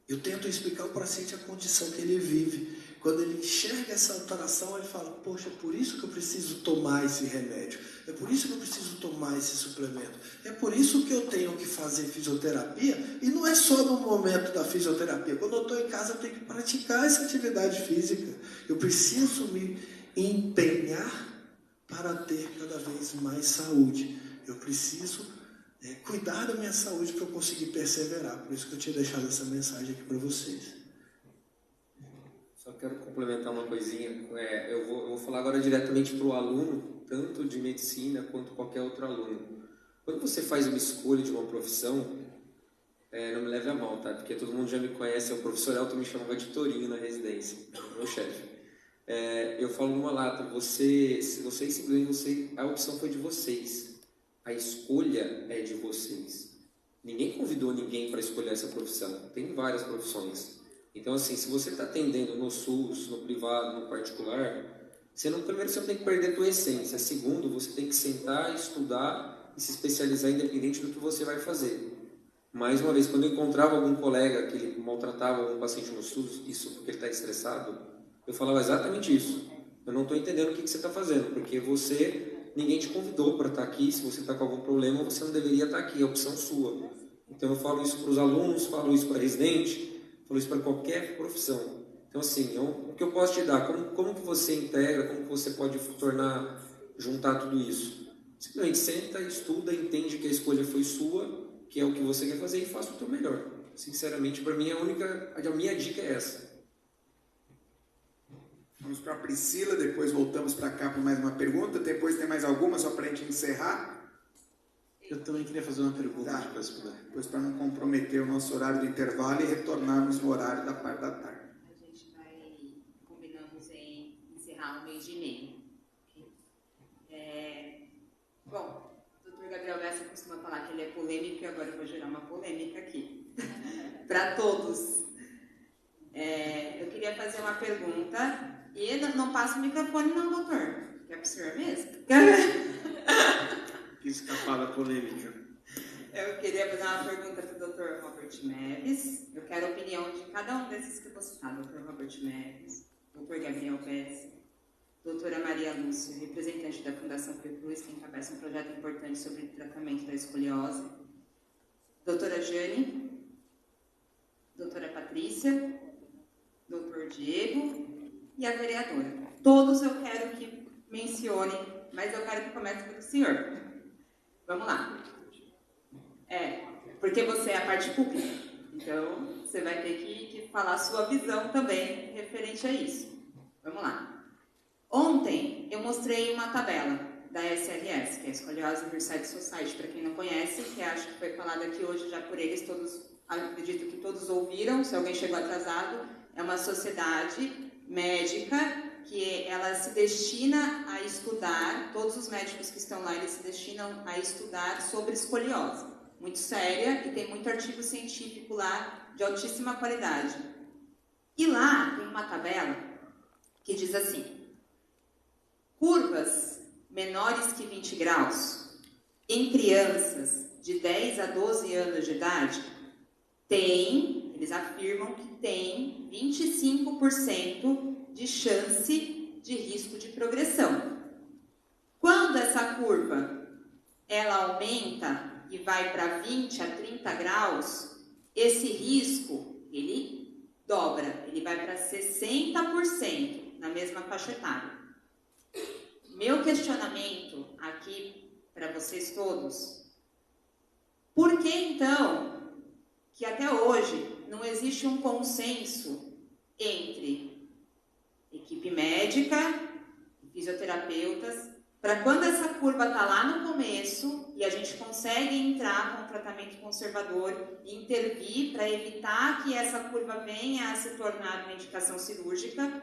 eu tento explicar ao paciente a condição que ele vive. Quando ele enxerga essa alteração, ele fala, poxa, é por isso que eu preciso tomar esse remédio, é por isso que eu preciso tomar esse suplemento, é por isso que eu tenho que fazer fisioterapia, e não é só no momento da fisioterapia. Quando eu estou em casa, eu tenho que praticar essa atividade física. Eu preciso me empenhar para ter cada vez mais saúde. Eu preciso cuidar da minha saúde para eu conseguir perseverar. Por isso que eu tinha deixado essa mensagem aqui para vocês. Só quero complementar uma coisinha. Eu vou falar agora diretamente para o aluno, tanto de medicina quanto qualquer outro aluno. Quando você faz uma escolha de uma profissão, não me leve a mal, tá? Porque todo mundo já me conhece, o professor Elton me chamava de Torinho na residência, meu chefe. Eu falo numa lata, a opção foi de vocês. A escolha é de vocês. Ninguém convidou ninguém para escolher essa profissão. Tem várias profissões. Então, assim, se você está atendendo no SUS, no privado, no particular, primeiro você não tem que perder a tua essência. Segundo, você tem que sentar, estudar e se especializar independente do que você vai fazer. Mais uma vez, quando eu encontrava algum colega que ele maltratava algum paciente nos estudos, isso porque ele está estressado, eu falava exatamente isso. Eu não estou entendendo o que você está fazendo, porque ninguém te convidou para estar aqui. Se você está com algum problema, você não deveria estar aqui, é opção sua. Então eu falo isso para os alunos, falo isso para residente, falo isso para qualquer profissão. Então assim, o que eu posso te dar? Como que você integra, como que você pode juntar tudo isso? Simplesmente senta, estuda, entende que a escolha foi sua, que é o que você quer fazer e faça o teu melhor. Sinceramente, para mim a minha dica é essa. Vamos para a Priscila, depois voltamos para cá para mais uma pergunta. Depois tem mais alguma, só para a gente encerrar? Eu também queria fazer uma pergunta, depois, se puder. Depois, para não comprometer o nosso horário do intervalo e retornarmos no horário da parte da tarde. A gente combinamos em encerrar no meio de meio. Bom, o Dr. Gabriel Bessa costuma falar que ele é polêmico e agora eu vou gerar uma polêmica aqui. Para todos. Eu queria fazer uma pergunta. E não passa o microfone não, doutor. Que é para o senhor mesmo? Escapar da polêmica. Eu queria fazer uma pergunta para o Dr. Robert Meves. Eu quero a opinião de cada um desses que eu vou citar. Dr. Robert Meves, Dr. Gabriel Bessa, doutora Maria Lúcia, representante da Fundação Fiocruz, que encabeça um projeto importante sobre o tratamento da escoliose, doutora Jane, doutora Patrícia, doutor Diego e a vereadora. Todos eu quero que mencionem, mas eu quero que comece pelo senhor. Vamos lá. Porque você é a parte pública, então você vai ter que falar a sua visão também referente a isso. Vamos lá. Ontem eu mostrei uma tabela da SRS, que é a Escoliose Research Society, para quem não conhece, que acho que foi falado aqui hoje já por eles, acredito que todos ouviram, se alguém chegou atrasado. É uma sociedade médica que ela se destina a estudar, todos os médicos que estão lá, eles se destinam a estudar sobre escoliose. Muito séria e tem muito artigo científico lá de altíssima qualidade. E lá tem uma tabela que diz assim: curvas menores que 20 graus em crianças de 10 a 12 anos de idade eles afirmam que tem 25% de chance de risco de progressão. Quando essa curva ela aumenta e vai para 20 a 30 graus, esse risco ele dobra, ele vai para 60% na mesma faixa etária. Meu questionamento aqui para vocês todos: por que então que até hoje não existe um consenso entre equipe médica e fisioterapeutas para quando essa curva está lá no começo e a gente consegue entrar com um tratamento conservador e intervir para evitar que essa curva venha a se tornar uma indicação cirúrgica?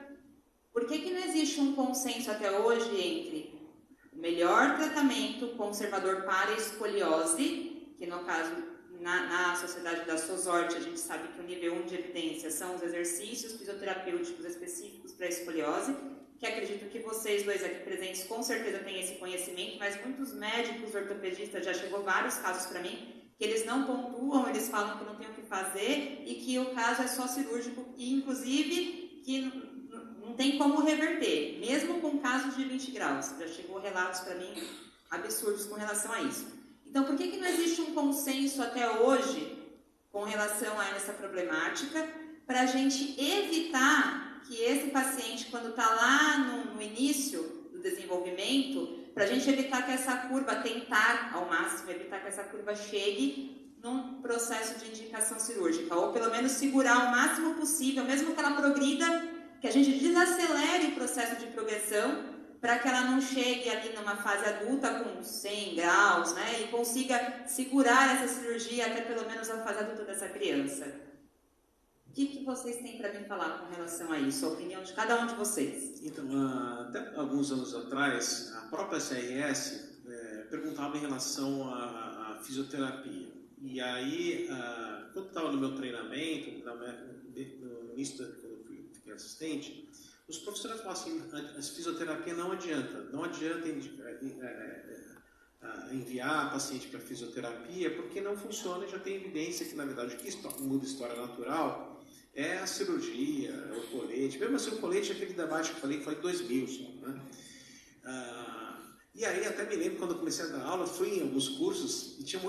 Por que não existe um consenso até hoje entre o melhor tratamento conservador para a escoliose, que no caso na sociedade da SOSORT a gente sabe que o nível 1 de evidência são os exercícios fisioterapêuticos específicos para a escoliose, que acredito que vocês dois aqui presentes com certeza têm esse conhecimento, mas muitos médicos ortopedistas, já chegou vários casos para mim, que eles não pontuam, eles falam que não tem o que fazer e que o caso é só cirúrgico e inclusive que não tem como reverter, mesmo com casos de 20 graus. Já chegou relatos para mim absurdos com relação a isso. Então, por que não existe um consenso até hoje com relação a essa problemática para a gente evitar que esse paciente, quando está lá no início do desenvolvimento, para a gente evitar que essa curva, tentar ao máximo, evitar que essa curva chegue num processo de indicação cirúrgica, ou pelo menos segurar o máximo possível, mesmo que ela progrida, que a gente desacelere o processo de progressão, para que ela não chegue ali numa fase adulta com 100 graus, né, e consiga segurar essa cirurgia até pelo menos a fase adulta dessa criança. O que vocês têm para me falar com relação a isso? A opinião de cada um de vocês. Então, até alguns anos atrás, a própria CRS perguntava em relação à fisioterapia. E aí, quando estava no meu treinamento, no início quando eu fiquei assistente, os professores falavam assim: a fisioterapia não adianta enviar a paciente para fisioterapia, porque não funciona e já tem evidência que, na verdade, o que muda a história natural é a cirurgia, é o colete. Mesmo assim, o colete é aquele debate que eu falei 2000 só, né? E aí, até me lembro, quando eu comecei a dar aula, fui em alguns cursos e tinha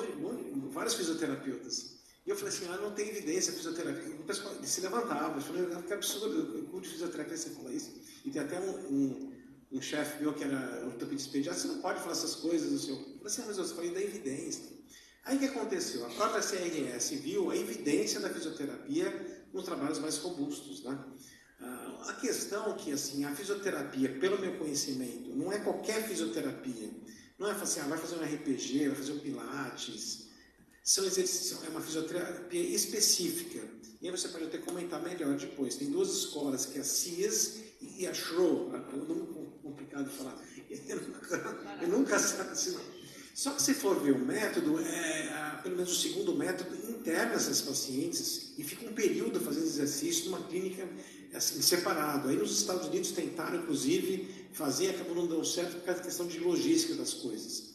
vários fisioterapeutas. E eu falei assim, não tem evidência fisioterapia. O pessoal se levantava, eu falei, que absurdo, o curso de fisioterapia você fala isso. E tem até um chefe meu que era ortopedista pediatra, você não pode falar essas coisas. Eu falei assim, mas eu falei da evidência. Aí o que aconteceu? A própria CRS viu a evidência da fisioterapia nos trabalhos mais robustos, né? A questão que, assim, a fisioterapia, pelo meu conhecimento, não é qualquer fisioterapia. Não é assim, vai fazer um RPG, vai fazer um pilates. São exercícios, é uma fisioterapia específica. E aí você pode até comentar melhor depois. Tem duas escolas, que é a CIAS e a SHRO. É um nome complicado de falar. Eu nunca sei. Só que se for ver o método, pelo menos o segundo método, interna essas pacientes e fica um período fazendo exercício numa clínica assim, separado. Aí nos Estados Unidos tentaram, inclusive, fazer, acabou não dando certo por causa da questão de logística das coisas.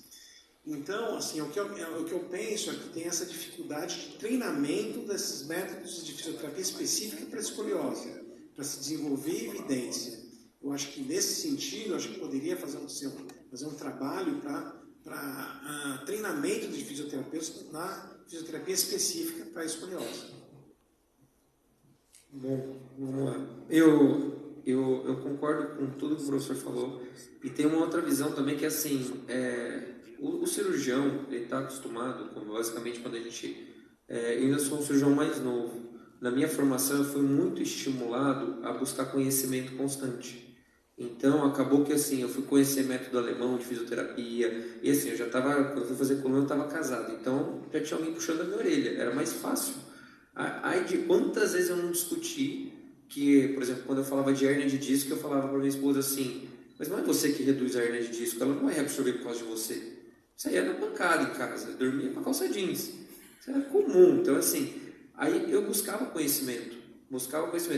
Então, assim, o que eu penso é que tem essa dificuldade de treinamento desses métodos de fisioterapia específica para a escoliose, para se desenvolver evidência. Eu acho que, nesse sentido, eu acho que poderia fazer um trabalho para treinamento de fisioterapeutas na fisioterapia específica para a escoliose. Bom, vamos lá. Eu concordo com tudo que o professor falou. E tem uma outra visão também que, assim, o cirurgião, ele está acostumado, basicamente, quando a gente... eu ainda sou um cirurgião mais novo. Na minha formação, eu fui muito estimulado a buscar conhecimento constante. Então, acabou que, assim, eu fui conhecer método alemão de fisioterapia. E, assim, quando eu fui fazer coluna, eu estava casado. Então, já tinha alguém puxando a minha orelha. Era mais fácil. Aí, de quantas vezes eu não discuti que, por exemplo, quando eu falava de hérnia de disco, eu falava para minha esposa assim, mas não é você que reduz a hérnia de disco, ela não vai absorver por causa de você. Isso aí era pancada em casa, eu dormia com a calça jeans. Isso era comum. Então, assim, aí eu buscava conhecimento.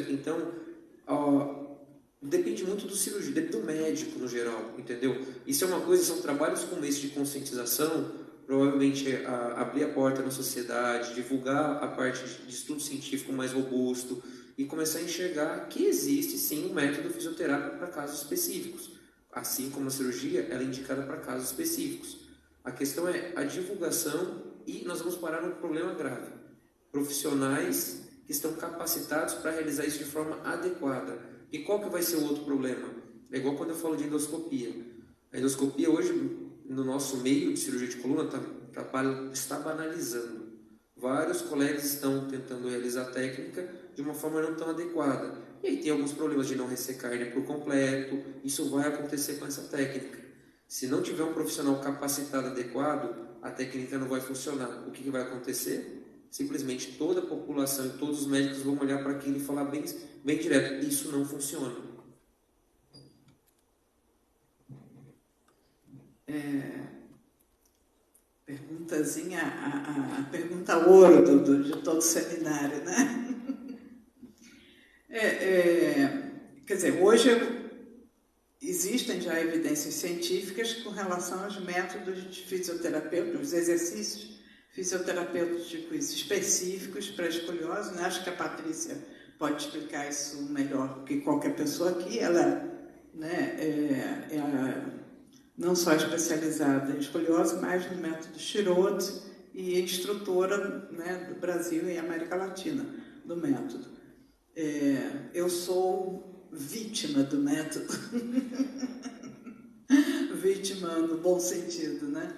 Então, depende muito do cirurgião, depende do médico no geral, entendeu? Isso é uma coisa, são trabalhos como esse de conscientização, provavelmente abrir a porta na sociedade, divulgar a parte de estudo científico mais robusto e começar a enxergar que existe sim um método fisioterápico para casos específicos. Assim como a cirurgia, ela é indicada para casos específicos. A questão é a divulgação e nós vamos parar num problema grave. Profissionais que estão capacitados para realizar isso de forma adequada. E qual que vai ser o outro problema? É igual quando eu falo de endoscopia. A endoscopia hoje, no nosso meio de cirurgia de coluna, está banalizando. Vários colegas estão tentando realizar a técnica de uma forma não tão adequada. E aí tem alguns problemas de não ressecar a hérnia por completo. Isso vai acontecer com essa técnica. Se não tiver um profissional capacitado adequado, a técnica não vai funcionar. O que vai acontecer? Simplesmente toda a população e todos os médicos vão olhar para aquilo e falar bem direto, isso não funciona. Perguntazinha, a pergunta ouro de todo seminário, né? Quer dizer, hoje existem já evidências científicas com relação aos métodos de fisioterapia, os exercícios fisioterapêuticos específicos para a escoliose, né? Acho que a Patrícia pode explicar isso melhor que qualquer pessoa aqui. Ela, né, não só especializada em escoliose, mas no método Chirote e instrutora, né, do Brasil e América Latina do método. Eu sou vítima do método, vítima no bom sentido, né?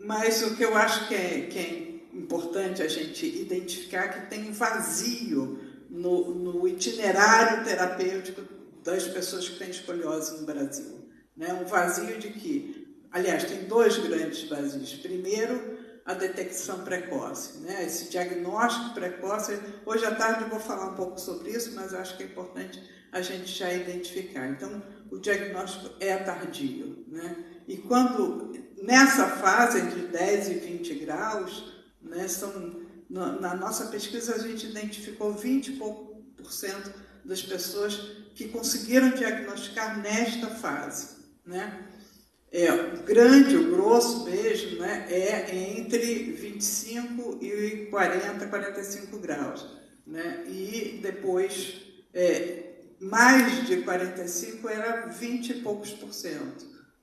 Mas o que eu acho que é importante a gente identificar é que tem um vazio no itinerário terapêutico das pessoas que têm escoliose no Brasil. Né? Um vazio de que, aliás, tem dois grandes vazios. Primeiro, a detecção precoce, né? Esse diagnóstico precoce. Hoje à tarde eu vou falar um pouco sobre isso, mas acho que é importante a gente já identificar. Então, o diagnóstico é tardio, né? E quando, nessa fase entre 10 e 20 graus, né, na nossa pesquisa a gente identificou 20 e pouco % das pessoas que conseguiram diagnosticar nesta fase, né? o grosso mesmo, né, é entre 25 e 40, 45 graus. Né? E depois, mais de 45 era 20 e poucos %.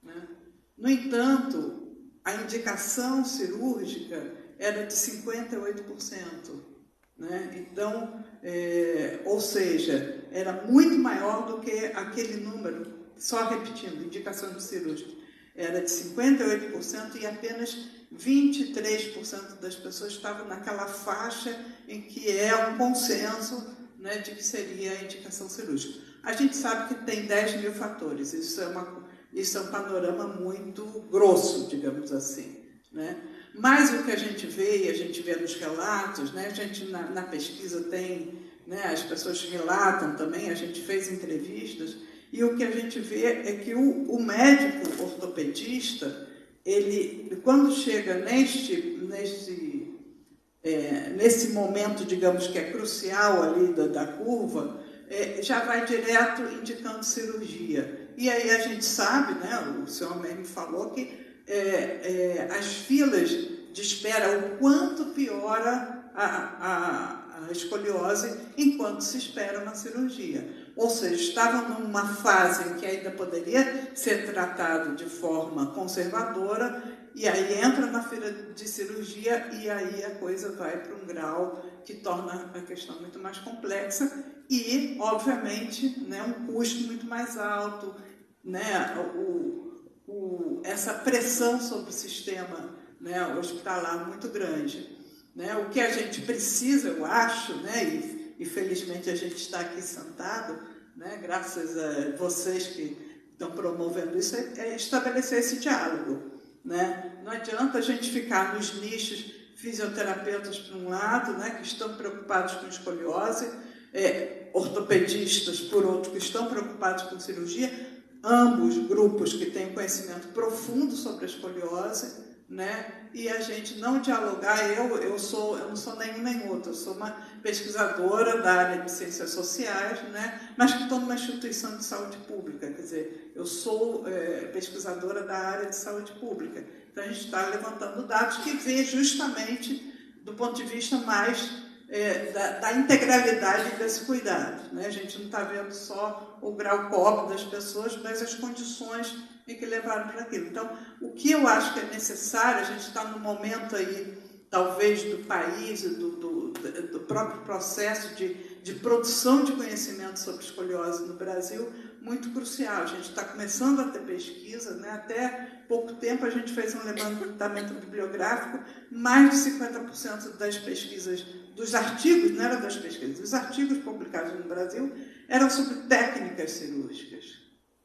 Né? No entanto, a indicação cirúrgica era de 58%. Né? Então, ou seja, era muito maior do que aquele número, só repetindo, indicação de cirúrgica, era de 58% e apenas 23% das pessoas estavam naquela faixa em que é um consenso, né, de que seria a indicação cirúrgica. A gente sabe que tem 10 mil fatores, isso é um panorama muito grosso, digamos assim. Né? Mas o que a gente vê nos relatos, né, a gente na pesquisa tem, né, as pessoas relatam também, a gente fez entrevistas, e o que a gente vê é que o médico ortopedista, ele, quando chega nesse momento, digamos, que é crucial ali da curva, já vai direto indicando cirurgia. E aí a gente sabe, né, o senhor mesmo falou que as filas de espera, o quanto piora a escoliose enquanto se espera uma cirurgia. Ou seja, estavam numa fase em que ainda poderia ser tratado de forma conservadora, e aí entra na fila de cirurgia, e aí a coisa vai para um grau que torna a questão muito mais complexa e, obviamente, né, um custo muito mais alto, né, essa pressão sobre o sistema, né, hospitalar muito grande. Né? O que a gente precisa, eu acho, né, e felizmente a gente está aqui sentado, né, graças a vocês que estão promovendo isso, é estabelecer esse diálogo. Né? Não adianta a gente ficar nos nichos, fisioterapeutas por um lado, né, que estão preocupados com escoliose, ortopedistas por outro, que estão preocupados com cirurgia, ambos grupos que têm conhecimento profundo sobre a escoliose, né? E a gente não dialogar. Eu não sou nenhum nem outro, eu sou uma pesquisadora da área de ciências sociais, né? Mas que estou numa instituição de saúde pública, quer dizer, eu sou pesquisadora da área de saúde pública. Então a gente está levantando dados que vê justamente do ponto de vista mais da integralidade desse cuidado, né? A gente não está vendo só o grau COP das pessoas, mas as condições em que levaram para aquilo. Então, o que eu acho que é necessário, a gente está no momento aí, talvez, do país, do próprio processo de produção de conhecimento sobre escoliose no Brasil, muito crucial. A gente está começando a ter pesquisa, né? Até pouco tempo a gente fez um levantamento bibliográfico, mais de 50% das pesquisas, dos artigos, não era das pesquisas, dos artigos publicados no Brasil eram sobre técnicas cirúrgicas,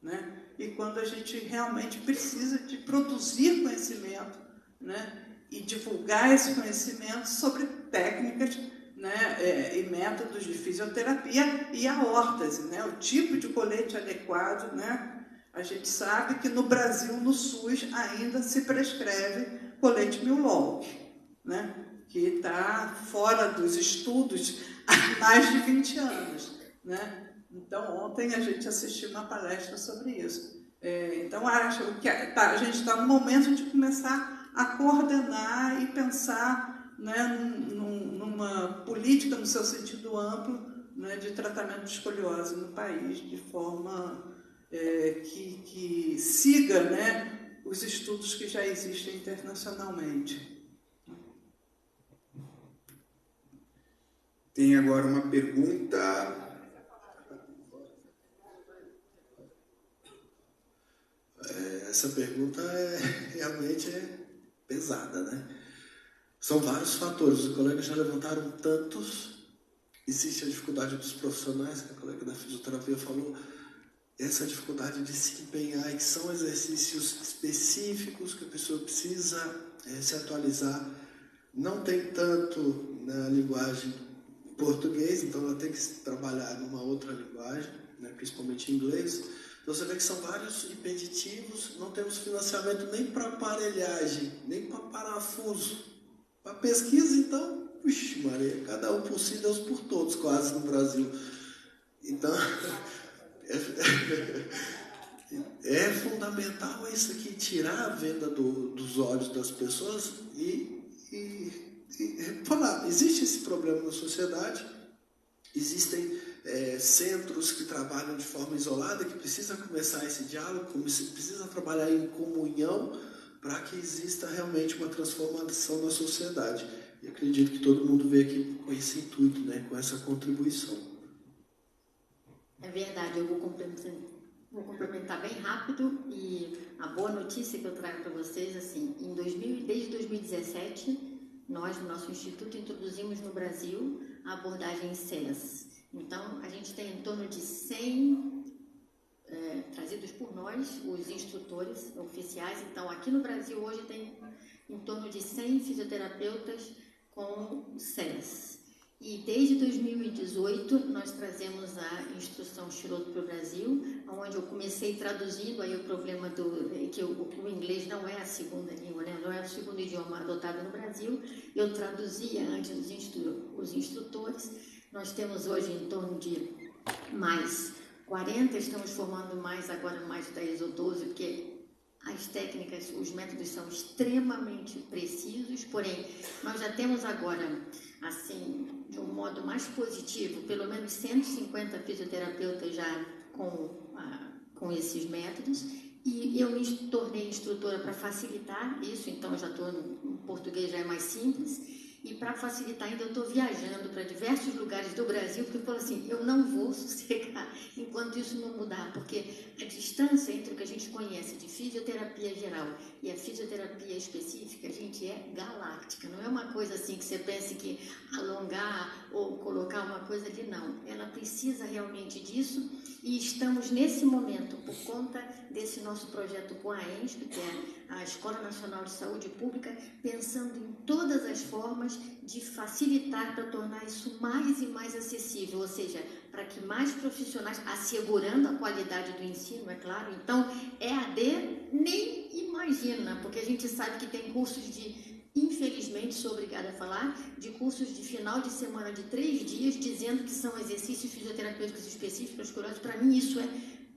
né? E quando a gente realmente precisa de produzir conhecimento, né, e divulgar esse conhecimento sobre técnicas, né, e métodos de fisioterapia e a órtese, né, o tipo de colete adequado. Né, a gente sabe que no Brasil, no SUS, ainda se prescreve colete Milwaukee, né, que está fora dos estudos há mais de 20 anos. Né. Então, ontem a gente assistiu uma palestra sobre isso. Então, acho que a gente está no momento de começar a coordenar e pensar, né, numa política, no seu sentido amplo, né, de tratamento de escoliose no país, de forma que siga, né, os estudos que já existem internacionalmente. Tem agora uma pergunta. Essa pergunta realmente é pesada, né? São vários fatores, os colegas já levantaram tantos. Existe a dificuldade dos profissionais, que a colega da fisioterapia falou, essa dificuldade de se empenhar, que são exercícios específicos que a pessoa precisa se atualizar. Não tem tanto na linguagem português, então ela tem que trabalhar numa outra linguagem, né, principalmente em inglês. Então você vê que são vários impeditivos, não temos financiamento nem para aparelhagem, nem para parafuso. Para pesquisa, então, puxa Maria, cada um por si, Deus por todos, quase no Brasil. Então, é fundamental isso aqui, tirar a venda dos olhos das pessoas e falar, existe esse problema na sociedade, existem centros que trabalham de forma isolada, que precisa começar esse diálogo, precisa trabalhar em comunhão para que exista realmente uma transformação na sociedade. E acredito que todo mundo veio aqui com esse intuito, né, com essa contribuição. É verdade, eu vou complementar bem rápido, e a boa notícia que eu trago para vocês, assim, desde 2017, nós, no nosso instituto, introduzimos no Brasil a abordagem SES. Então, a gente tem em torno de 100 trazidos por nós, os instrutores oficiais. Então, aqui no Brasil, hoje, tem em torno de 100 fisioterapeutas com SES. E desde 2018 nós trazemos a instrução Shiroto para o Brasil, onde eu comecei traduzindo aí o problema que o inglês não é a segunda língua, né? Não é o segundo idioma adotado no Brasil. Eu traduzia antes os instrutores. Nós temos hoje em torno de mais 40, estamos formando agora mais 10 ou 12, porque as técnicas, os métodos são extremamente precisos, porém, nós já temos agora, assim, de um modo mais positivo, pelo menos 150 fisioterapeutas já com esses métodos, e eu me tornei instrutora para facilitar isso, então já estou no português, já é mais simples. E para facilitar ainda, eu estou viajando para diversos lugares do Brasil, porque eu falo assim, eu não vou sossegar enquanto isso não mudar, porque a distância entre o que a gente conhece de fisioterapia geral e a fisioterapia específica, a gente é galáctica. Não é uma coisa assim que você pense que alongar ou colocar uma coisa ali, não. Ela precisa realmente disso, e estamos nesse momento, por conta desse nosso projeto com a ENSP, que é a Escola Nacional de Saúde Pública, pensando em todas as formas de facilitar para tornar isso mais e mais acessível, ou seja, para que mais profissionais, assegurando a qualidade do ensino, é claro. Então, EAD nem imagina, porque a gente sabe que tem cursos infelizmente, sou obrigada a falar, de cursos de final de semana de 3 dias, dizendo que são exercícios fisioterapêuticos específicos. Para mim, isso é,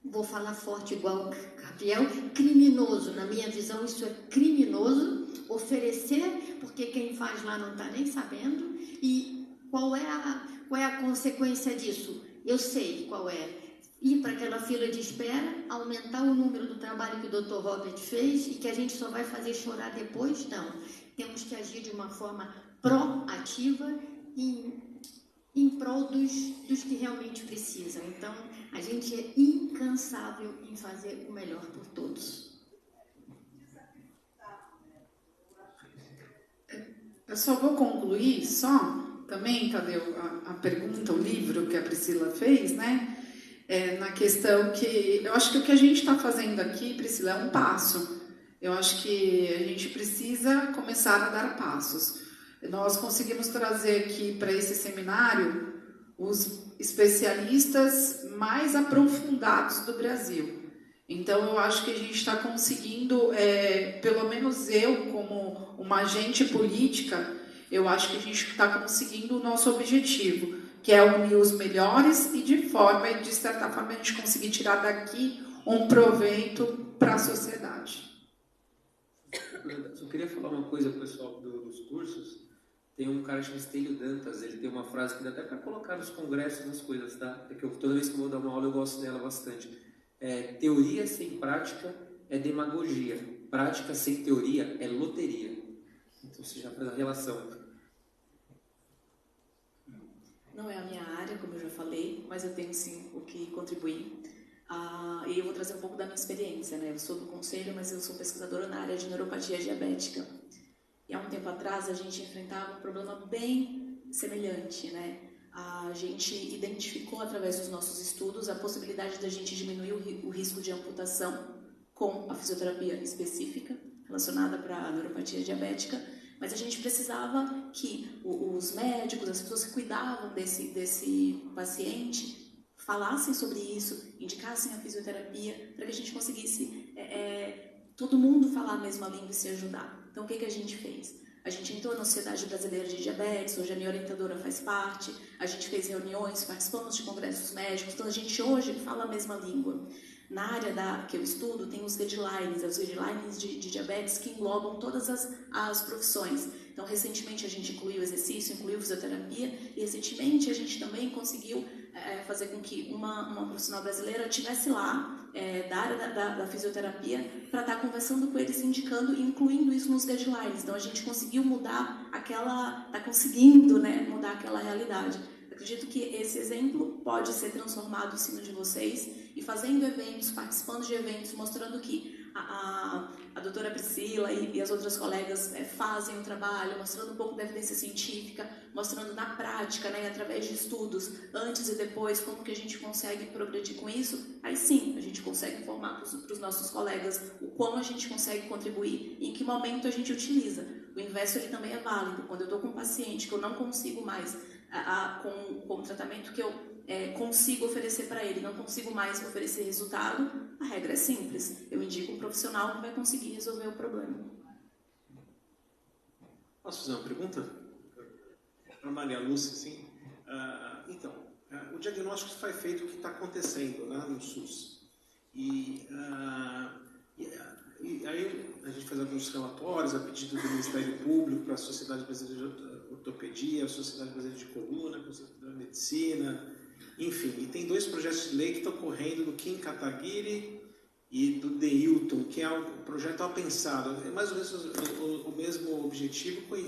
vou falar forte igual o Gabriel, criminoso. Na minha visão, isso é criminoso, oferecer, porque quem faz lá não está nem sabendo. E qual é a consequência disso? Eu sei qual é. Ir para aquela fila de espera, aumentar o número do trabalho que o Dr. Robert fez e que a gente só vai fazer chorar depois? Não. Temos que agir de uma forma proativa em prol dos que realmente precisam. Então, a gente é incansável em fazer o melhor por todos. Eu só vou concluir também, Tadeu, a pergunta, o livro que a Priscila fez, né? Na questão que... Eu acho que o que a gente está fazendo aqui, Priscila, é um passo. Eu acho que a gente precisa começar a dar passos. Nós conseguimos trazer aqui para esse seminário os especialistas mais aprofundados do Brasil. Então, eu acho que a gente está conseguindo, pelo menos eu, como uma agente política, eu acho que a gente está conseguindo o nosso objetivo, que é unir os melhores e de certa forma, a gente conseguir tirar daqui um proveito para a sociedade. Só queria falar uma coisa pro pessoal dos cursos. Tem um cara chamado Estênio Dantas, ele tem uma frase que dá até para colocar nos congressos, nas coisas, tá? É que toda vez que eu vou dar uma aula eu gosto dela bastante. Teoria sem prática é demagogia. Prática sem teoria é loteria. Então você já faz a relação. Não é a minha área, como eu já falei, mas eu tenho sim o que contribuir. E eu vou trazer um pouco da minha experiência, né? Eu sou do conselho, mas eu sou pesquisadora na área de neuropatia diabética. E há um tempo atrás a gente enfrentava um problema bem semelhante, né? A gente identificou através dos nossos estudos a possibilidade da gente diminuir o risco de amputação com a fisioterapia específica relacionada para a neuropatia diabética, mas a gente precisava que os médicos, as pessoas que cuidavam desse paciente falassem sobre isso, indicassem a fisioterapia, para que a gente conseguisse todo mundo falar a mesma língua e se ajudar. Então, o que a gente fez? A gente entrou na Sociedade Brasileira de Diabetes, hoje a minha orientadora faz parte, a gente fez reuniões, participamos de congressos médicos, então a gente hoje fala a mesma língua. Na área que eu estudo, tem os guidelines de diabetes que englobam todas as profissões. Então, recentemente a gente incluiu exercício, incluiu fisioterapia, e recentemente a gente também conseguiu fazer com que uma profissional brasileira estivesse lá, da área da fisioterapia, para estar conversando com eles, indicando e incluindo isso nos guidelines. Então, a gente conseguiu mudar está conseguindo, né, mudar aquela realidade. Acredito que esse exemplo pode ser transformado em cima de vocês, e fazendo eventos, participando de eventos, mostrando que a doutora Priscila e as outras colegas fazem o trabalho, mostrando um pouco da evidência científica, mostrando na prática, né, através de estudos, antes e depois, como que a gente consegue progredir com isso. Aí sim, a gente consegue informar para os nossos colegas o quão a gente consegue contribuir e em que momento a gente utiliza. O inverso ele também é válido. Quando eu estou com um paciente que eu não consigo mais, com o tratamento que eu consigo oferecer para ele, não consigo mais oferecer resultado, a regra é simples. Eu indico um profissional que vai conseguir resolver o problema. Posso fazer uma pergunta? Para a Maria Lúcia, sim. Então, o diagnóstico foi feito o que está acontecendo, né, no SUS. E aí a gente faz alguns relatórios a pedido do Ministério Público para a Sociedade Brasileira de Ortopedia, a Sociedade Brasileira de Coluna, a Sociedade de Medicina, enfim. E tem 2 projetos de lei que estão correndo, do Kim Kataguiri e do Deilton, que é um projeto pensado. É mais ou menos o mesmo objetivo, com a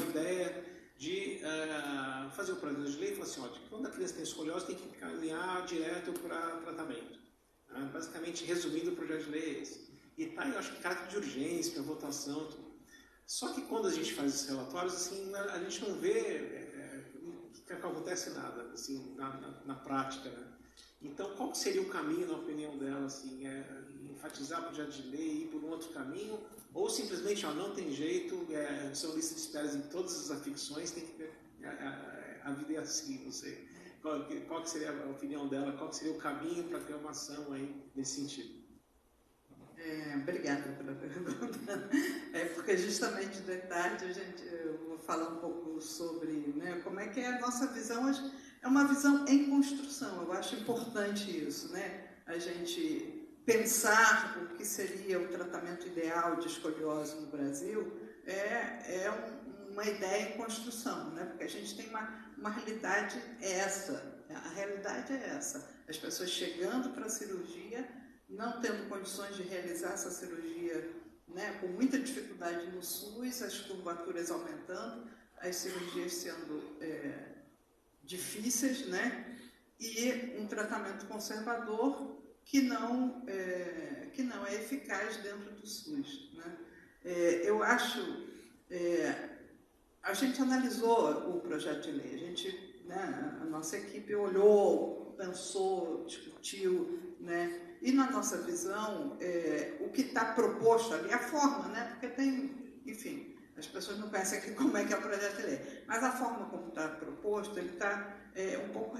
ideia de fazer o projeto de lei e falar assim, quando a criança tem escoliose, tem que caminhar direto para tratamento. Basicamente, resumindo, o projeto de lei é esse. E tá, eu acho que caráter de urgência, para votação, tudo. Só que quando a gente faz esses relatórios, assim, a gente não vê que acontece nada, assim, na prática, né? Então, qual seria o caminho, na opinião dela, assim, enfatizar o projeto de lei, ir por um outro caminho, ou simplesmente, não tem jeito, são listas de espera em todas as afecções, tem que ver, a vida é assim, não sei. Qual que seria a opinião dela, qual que seria o caminho para ter uma ação aí nesse sentido? Obrigada pela pergunta. Porque justamente de tarde eu vou falar um pouco sobre, né, como é que é a nossa visão. É uma visão em construção, eu acho importante isso, né? A gente pensar o que seria o tratamento ideal de escoliose no Brasil uma ideia em construção, né? Porque a gente tem uma realidade a realidade é essa, as pessoas chegando para a cirurgia, não tendo condições de realizar essa cirurgia, né, com muita dificuldade no SUS, as curvaturas aumentando, as cirurgias sendo difíceis, né, e um tratamento conservador que não é eficaz dentro do SUS, né. Eu acho, a gente analisou o projeto de lei, a gente, né, a nossa equipe olhou, pensou, discutiu, né. E na nossa visão, o que está proposto ali, a forma, né? Porque tem, enfim, as pessoas não conhecem aqui como é que é o projeto de lei, mas a forma como está proposto, ele está um pouco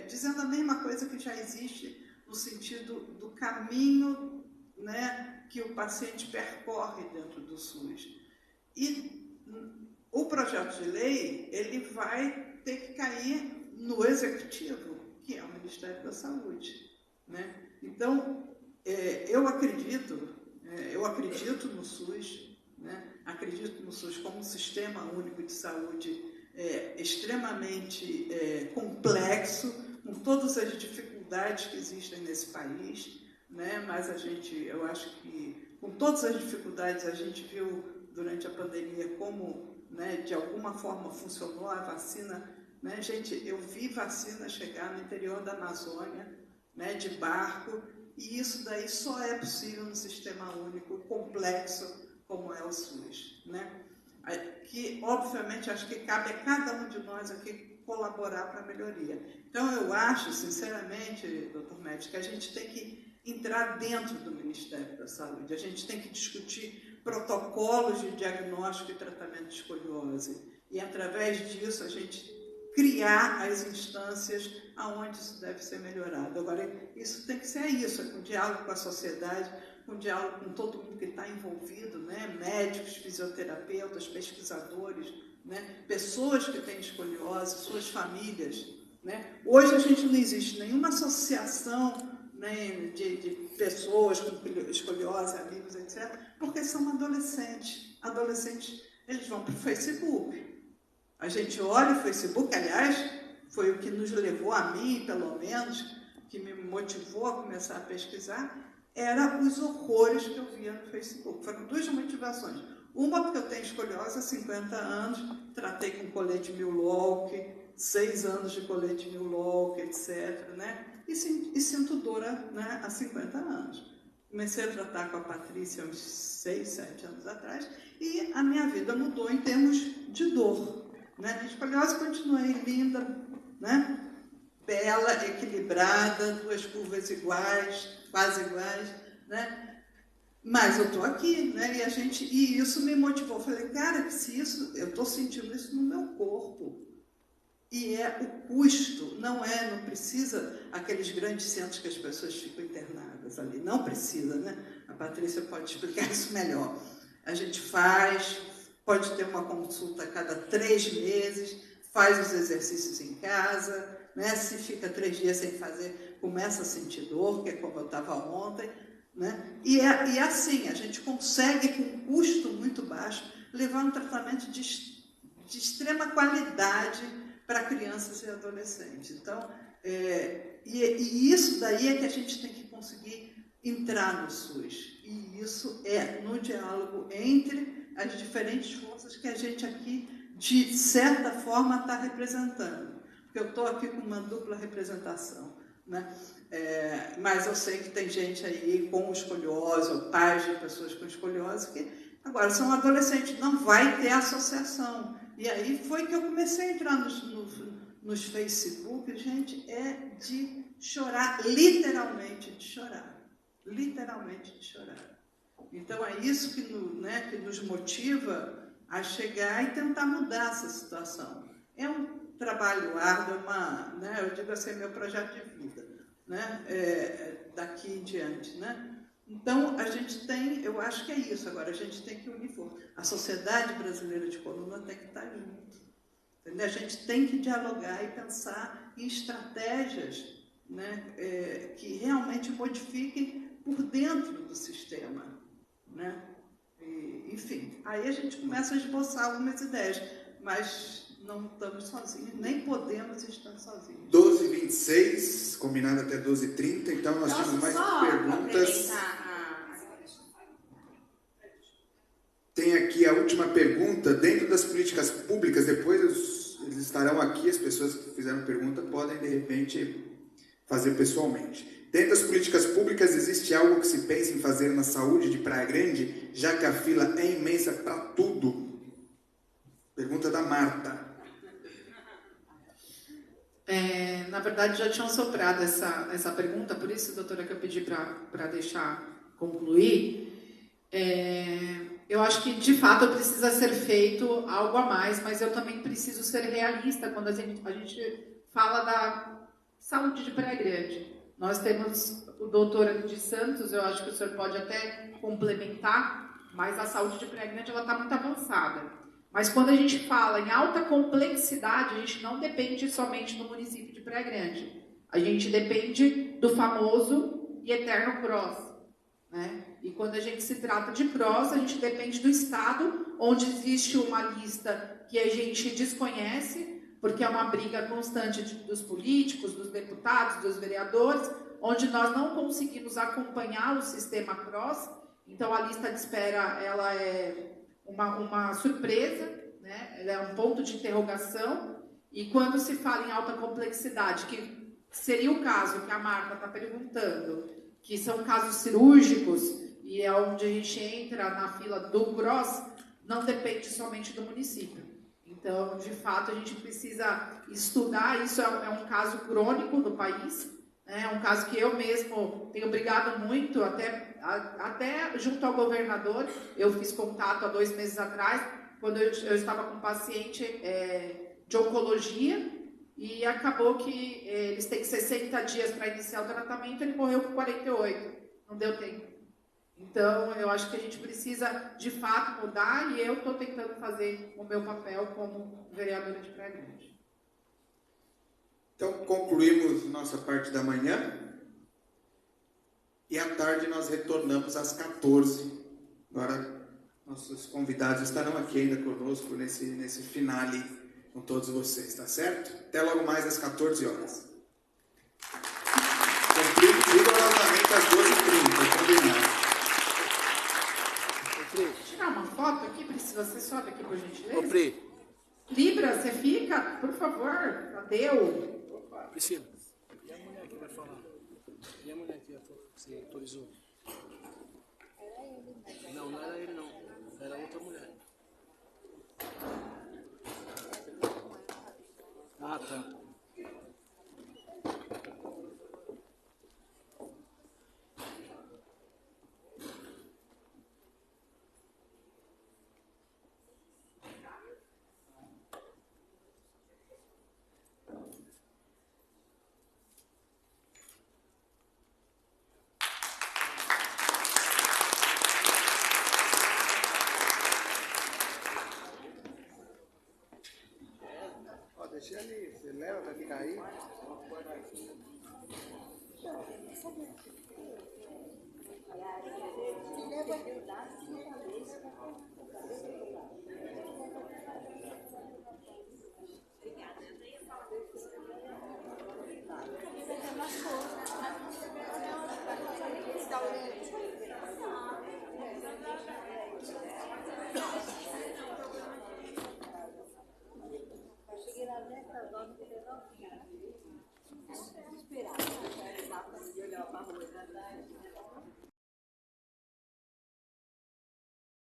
dizendo a mesma coisa que já existe no sentido do caminho, né, que o paciente percorre dentro do SUS. E o projeto de lei, ele vai ter que cair no executivo, que é o Ministério da Saúde, né? Então, eu acredito no SUS, né? Acredito no SUS como um sistema único de saúde extremamente complexo, com todas as dificuldades que existem nesse país, né? Mas eu acho que com todas as dificuldades a gente viu durante a pandemia como, né, de alguma forma funcionou a vacina. Né, gente, eu vi vacina chegar no interior da Amazônia, né, de barco, e isso daí só é possível no sistema único complexo como é o SUS, né? Que, obviamente, acho que cabe a cada um de nós aqui colaborar para a melhoria. Então, eu acho, sinceramente, doutor Médici, que a gente tem que entrar dentro do Ministério da Saúde, a gente tem que discutir protocolos de diagnóstico e tratamento de escoliose, e, através disso, a gente criar as instâncias aonde isso deve ser melhorado. Agora, isso tem que ser com diálogo com a sociedade, com diálogo com todo mundo que está envolvido, né? Médicos, fisioterapeutas, pesquisadores, né? Pessoas que têm escoliose, suas famílias, né? Hoje a gente não existe nenhuma associação nem de pessoas com escoliose, amigos, etc., porque são adolescentes. Adolescentes, eles vão para o Facebook. A gente olha o Facebook, aliás, foi o que nos levou, a mim, pelo menos, que me motivou a começar a pesquisar, era os horrores que eu via no Facebook. Foram duas motivações. Uma, porque eu tenho escoliose há 50 anos, tratei com colete Milwaukee, 6 anos de colete Milwaukee, etc., né? E sinto dor, né, há 50 anos. Comecei a tratar com a Patrícia uns 6, 7 anos atrás e a minha vida mudou em termos de dor. Né? A escoliose continuei linda, né? Bela, equilibrada, 2 curvas iguais, quase iguais, né? Mas eu estou aqui, né? E isso me motivou. Eu falei, cara, se isso, eu estou sentindo isso no meu corpo. E o custo, não precisa aqueles grandes centros que as pessoas ficam internadas ali. Não precisa, né? A Patrícia pode explicar isso melhor. A gente pode ter uma consulta a cada 3 meses, faz os exercícios em casa, né? Se fica 3 dias sem fazer, começa a sentir dor, que é como eu estava ontem. Né? E assim, a gente consegue, com um custo muito baixo, levar um tratamento de extrema qualidade para crianças e adolescentes. Então, e isso daí é que a gente tem que conseguir entrar no SUS. E isso é no diálogo entre as diferentes forças que a gente aqui, de certa forma, está representando. Porque eu estou aqui com uma dupla representação. Né? Mas eu sei que tem gente aí com escoliose, ou pais de pessoas com escoliose, que agora são adolescentes, não vai ter associação. E aí foi que eu comecei a entrar nos Facebook, gente, é de chorar, literalmente de chorar. Literalmente de chorar. Então é isso que nos motiva a chegar e tentar mudar essa situação. É um trabalho árduo, eu digo assim, meu projeto de vida, né? Daqui em diante, né? Então, a gente tem, eu acho que é isso, agora a gente tem que unir forças. A Sociedade Brasileira de Coluna tem que estar junto, entendeu? A gente tem que dialogar e pensar em estratégias, né, que realmente modifiquem por dentro do sistema, né? Enfim, aí a gente começa a esboçar algumas ideias, mas não estamos sozinhos, nem podemos estar sozinhos. 12h26, combinado até 12h30, então nós temos mais perguntas. Tem aqui a última pergunta. Dentro das políticas públicas, depois eles estarão aqui, as pessoas que fizeram pergunta podem, de repente, fazer pessoalmente. Dentro das políticas públicas, existe algo que se pensa em fazer na saúde de Praia Grande, já que a fila é imensa para tudo? Pergunta da Marta. Na verdade, já tinham soprado essa pergunta, por isso, doutora, que eu pedi para deixar concluir. Eu acho que, de fato, precisa ser feito algo a mais, mas eu também preciso ser realista quando a gente fala da saúde de Praia Grande. Nós temos o doutor de Santos, eu acho que o senhor pode até complementar, mas a saúde de Praia Grande está muito avançada. Mas quando a gente fala em alta complexidade, a gente não depende somente do município de Praia Grande. A gente depende do famoso e eterno PROS. Né? E quando a gente se trata de PROS, a gente depende do Estado, onde existe uma lista que a gente desconhece, porque é uma briga constante dos políticos, dos deputados, dos vereadores, onde nós não conseguimos acompanhar o sistema PROS. Então, a lista de espera ela é uma surpresa, né? Ela é um ponto de interrogação. E quando se fala em alta complexidade, que seria o caso que a Marta está perguntando, que são casos cirúrgicos, e é onde a gente entra na fila do PROS, não depende somente do município. Então, de fato, a gente precisa estudar. Isso é um caso crônico no país, né? É um caso que eu mesmo tenho brigado muito, até junto ao governador. Eu fiz contato há 2 meses atrás, quando eu estava com um paciente de oncologia, e acabou que eles têm 60 dias para iniciar o tratamento, ele morreu com 48, não deu tempo. Então, eu acho que a gente precisa, de fato, mudar, e eu estou tentando fazer o meu papel como vereadora de Praia Grande. Então, concluímos nossa parte da manhã. E à tarde nós retornamos às 14. Agora, nossos convidados estarão aqui ainda conosco nesse finale com todos vocês, tá certo? Até logo mais às 14 horas. Cumprimos rigorosamente às 12h30, combinado. Tirar uma foto aqui, Priscila, você sobe aqui por gentileza? Ô, Pri. Libra, você fica, por favor. Tadeu. Priscila, e a mulher que vai falar? E a mulher que você autorizou? Não, não era ele não. Era outra mulher. Ah, tá. Deixa ali, você leva, vai ficar aí. Esperar, de olhar para a rua,